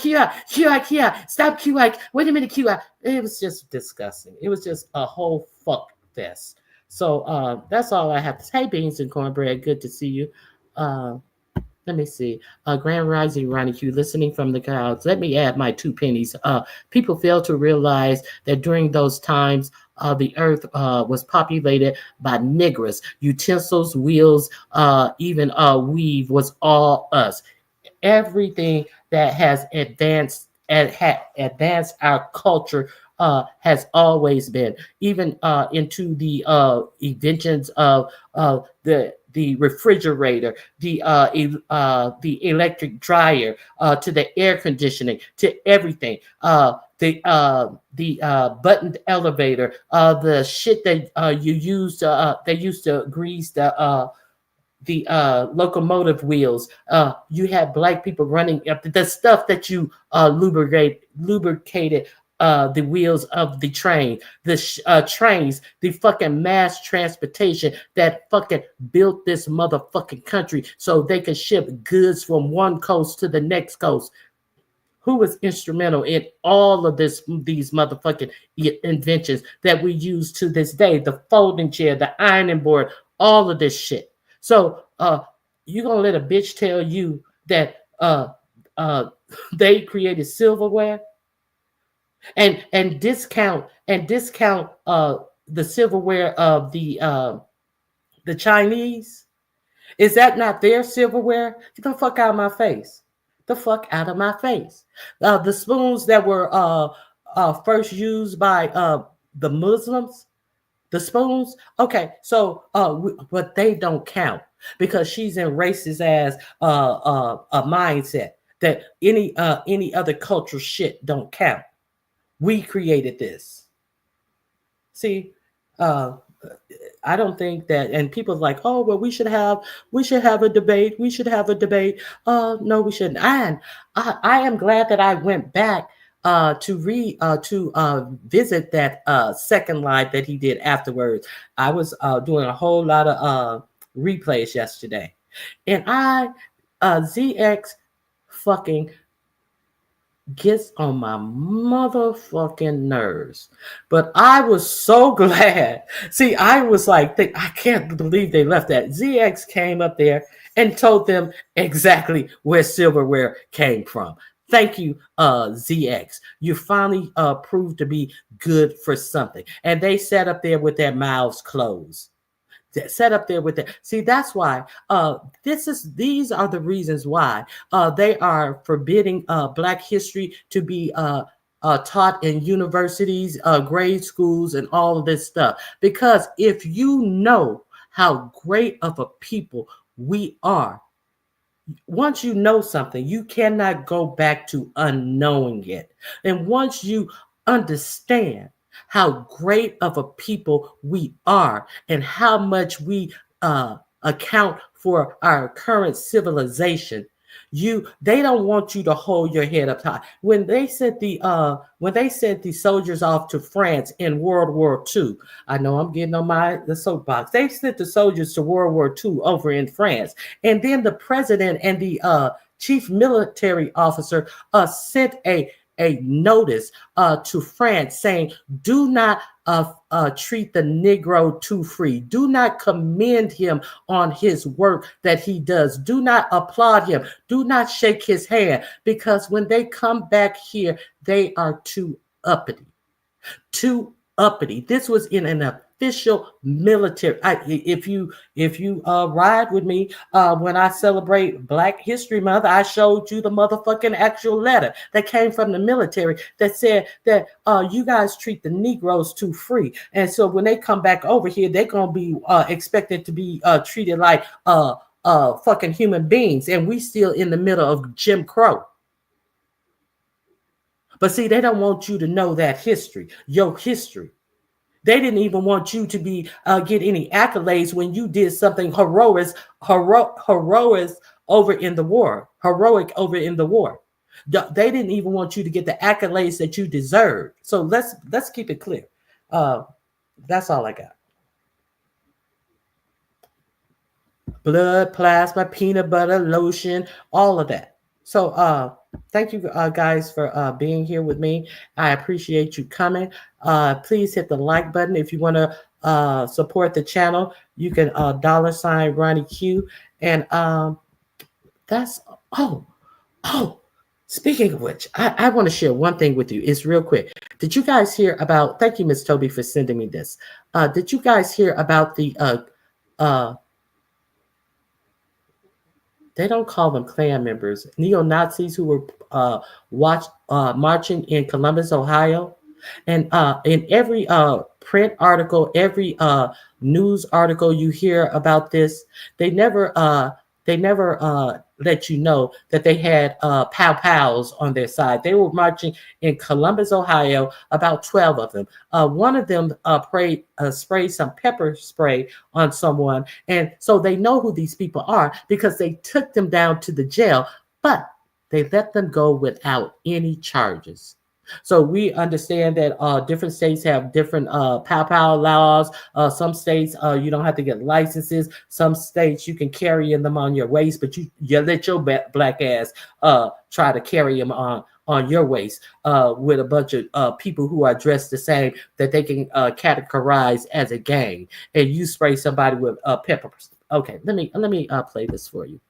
stop QI. Wait a minute, QI. It was just disgusting. It was just a whole fuck fest. So that's all I have to say. Beans and cornbread, good to see you. Let me see. Grand Rising, Ronnie Q, listening from the clouds. Let me add my 2 pennies. People fail to realize that during those times, the earth was populated by niggers, utensils, wheels, even weave was all us. Everything that has advanced our culture has always been, even into the inventions of the refrigerator, the electric dryer, to the air conditioning, to everything. The buttoned elevator, the shit that you used. They used to grease the locomotive wheels. You had black people running up the stuff that you lubricated the wheels of the train, the trains, the fucking mass transportation that fucking built this motherfucking country so they could ship goods from one coast to the next coast. Who was instrumental in all of these motherfucking inventions that we use to this day? The folding chair, the ironing board, all of this shit. So you gonna let a bitch tell you that they created silverware and discount the silverware of the Chinese? Is that not their silverware? Get the fuck out of my face. The fuck out of my face. The spoons that were first used by the Muslims, the spoons. Okay, so but they don't count because she's in racist ass a mindset that any other cultural shit don't count. We created this. See, I don't think that, and people are like, oh, well, we should have a debate. We should have a debate. No, we shouldn't. And I am glad that I went back to visit that second live that he did afterwards. I was doing a whole lot of replays yesterday, and ZX fucking gets on my motherfucking nerves. But I was so glad. See, I was like, I can't believe they left that. ZX came up there and told them exactly where silverware came from. Thank you, ZX. You finally proved to be good for something. And they sat up there with their mouths closed. Set up there with that. See, that's why these are the reasons why they are forbidding Black history to be taught in universities, grade schools, and all of this stuff. Because if you know how great of a people we are, once you know something, you cannot go back to unknowing it. And once you understand how great of a people we are and how much we account for our current civilization, they don't want you to hold your head up high. When they sent the soldiers off to France in World War II, I know I'm getting on the soapbox. They sent the soldiers to World War II over in France, and then the president and the chief military officer sent a notice to France saying, do not treat the Negro too free. Do not commend him on his work that he does. Do not applaud him. Do not shake his hand, because when they come back here, they are too uppity. Too uppity. This was in an official military. If you ride with me when I celebrate Black History Month, I showed you the motherfucking actual letter that came from the military that said that you guys treat the Negroes too free, and so when they come back over here, they're gonna be expected to be treated like fucking human beings, and we still in the middle of Jim Crow. But see, they don't want you to know that history, your history. They didn't even want you to be get any accolades when you did something heroic over in the war, heroic over in the war. They didn't even want you to get the accolades that you deserve. So let's keep it clear. That's all I got. Blood, plasma, peanut butter, lotion, all of that. So thank you guys for being here with me. I appreciate you coming. Please hit the like button if you want to support the channel. You can $ Ronnie Q. And that's oh. Speaking of which, I want to share one thing with you. It's real quick. Did you guys hear about? Thank you, Miss Toby, for sending me this. Did you guys hear about the they don't call them Klan members, neo-Nazis who were marching in Columbus, Ohio? And in every print article, every news article you hear about this, they never let you know that they had pow-pows on their side. They were marching in Columbus, Ohio, about 12 of them. One of them sprayed some pepper spray on someone. And so they know who these people are because they took them down to the jail, but they let them go without any charges. So we understand that different states have different pow-pow laws. Some states you don't have to get licenses. Some states you can carry them on your waist, but you let your black ass try to carry them on your waist with a bunch of people who are dressed the same that they can categorize as a gang, and you spray somebody with pepper. Okay, let me play this for you.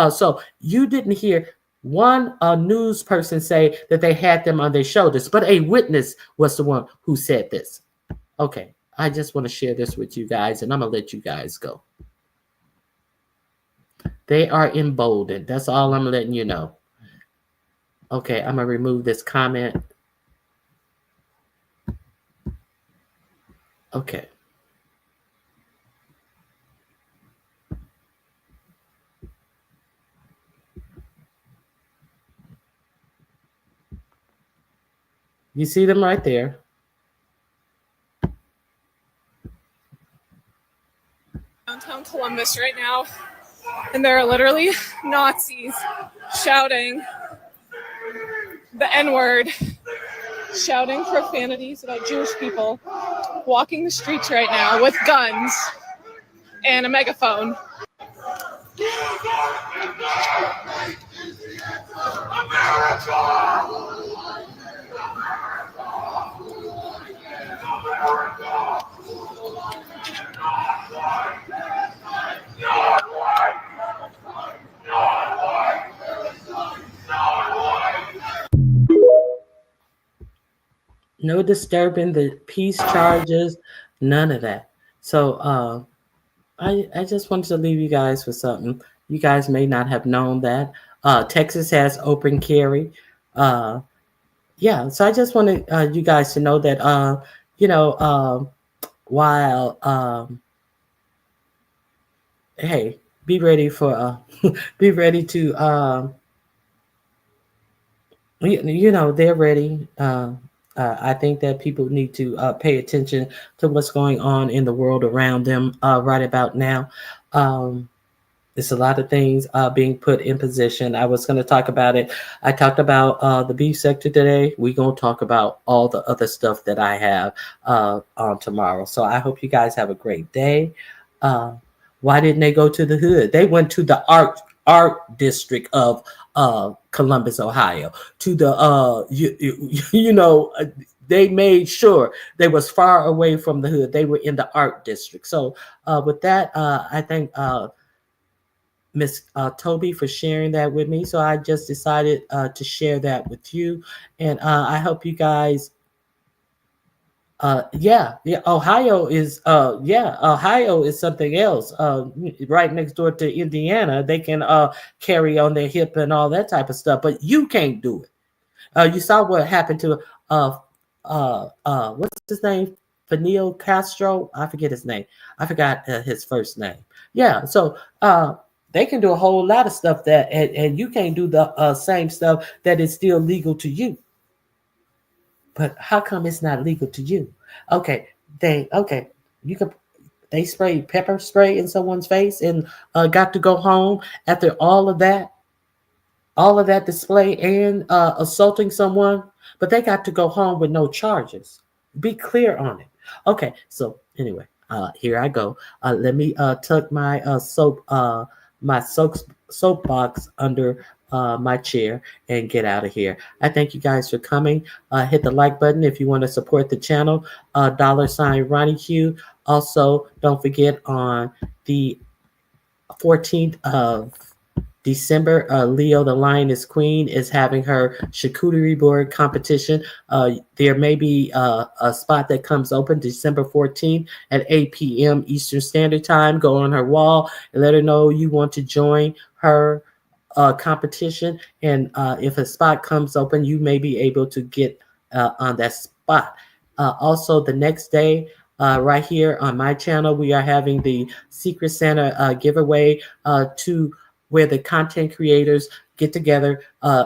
So you didn't hear one news person say that they had them on their shoulders, but a witness was the one who said this. Okay, I just want to share this with you guys, and I'm going to let you guys go. They are emboldened. That's all I'm letting you know. Okay, I'm going to remove this comment. Okay. You see them right there. Downtown Columbus right now, and there are literally Nazis shouting the N-word, shouting profanities about Jewish people, walking the streets right now with guns and a megaphone. No disturbing the peace charges, none of that. So I just wanted to leave you guys with something. You guys may not have known that. Texas has open carry. Yeah, so I just wanted you guys to know that, while, hey, be ready for, be ready to, they're ready. I think that people need to pay attention to what's going on in the world around them right about now. There's a lot of things being put in position. I was going to talk about it. I talked about the beef sector today. We're going to talk about all the other stuff that I have on tomorrow. So I hope you guys have a great day. Why didn't they go to the hood? They went to the art district of Columbus, Ohio. To the they made sure they was far away from the hood. They were in the art district. So with that, I thank Miss Toby for sharing that with me. So I just decided to share that with you, and I hope you guys. Ohio is something else. Right next door to Indiana, they can carry on their hip and all that type of stuff, but you can't do it. You saw what happened to what's his name? Fidel Castro. I forget his name. I forgot his first name. Yeah, so they can do a whole lot of stuff that, and you can't do the same stuff that is still legal to you. but how come it's not legal to you? Okay, you could. They sprayed pepper spray in someone's face and got to go home after all of that display and assaulting someone, but they got to go home with no charges. Be clear on it. Okay, so anyway, here I go. Let me tuck my soapbox under my chair and get out of here. I thank you guys for coming. Hit the like button if you want to support the channel. $ Ronnie Q. Also, don't forget on the 14th of December, Leo the Lioness Queen is having her charcuterie board competition. There may be a spot that comes open December 14th at 8 p.m. Eastern Standard Time. Go on her wall and let her know you want to join her competition. And if a spot comes open, you may be able to get on that spot. Also, the next day, right here on my channel, we are having the Secret Santa giveaway to where the content creators get together,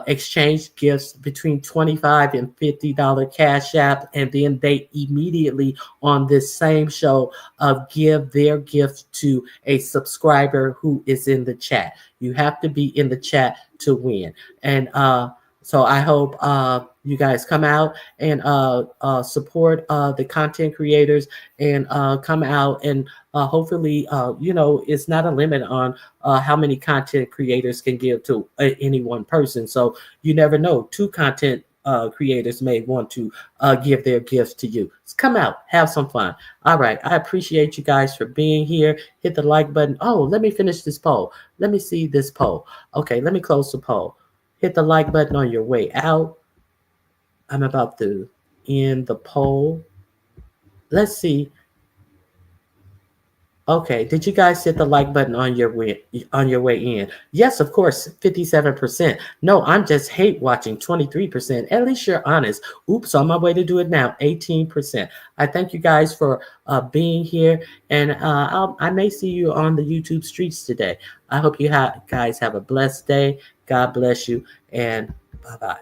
exchange gifts between $25 and $50 Cash App, and then they immediately on this same show give their gift to a subscriber who is in the chat. You have to be in the chat to win. And so I hope you guys come out and support the content creators and come out and hopefully, it's not a limit on how many content creators can give to any one person. So you never know. 2 content creators may want to give their gifts to you. So come out, have some fun. All right. I appreciate you guys for being here. Hit the like button. Oh, let me finish this poll. Let me see this poll. Okay, let me close the poll. Hit the like button on your way out. I'm about to end the poll. Let's see. Okay, did you guys hit the like button on your way in? Yes, of course, 57%. No, I'm just hate watching, 23%. At least you're honest. Oops, on my way to do it now, 18%. I thank you guys for being here, and I may see you on the YouTube streets today. I hope you guys have a blessed day. God bless you, and bye-bye.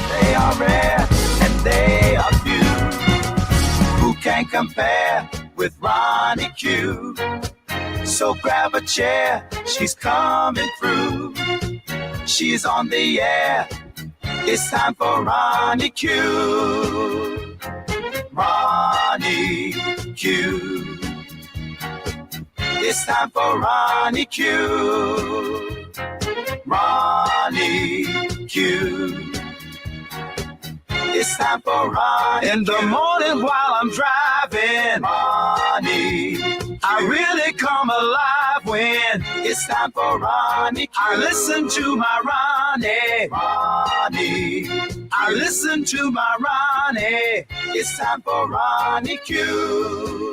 They are rare and they are few. Who can compare with Ronnie Q? So grab a chair, she's coming through. She's on the air. It's time for Ronnie Q. Ronnie Q. It's time for Ronnie Q. Ronnie Q. It's time for Ronnie in the morning while I'm driving. Ronnie, I really come alive when it's time for Ronnie Q. I listen to my Ronnie. Ronnie, I listen to my Ronnie. It's time for Ronnie Q.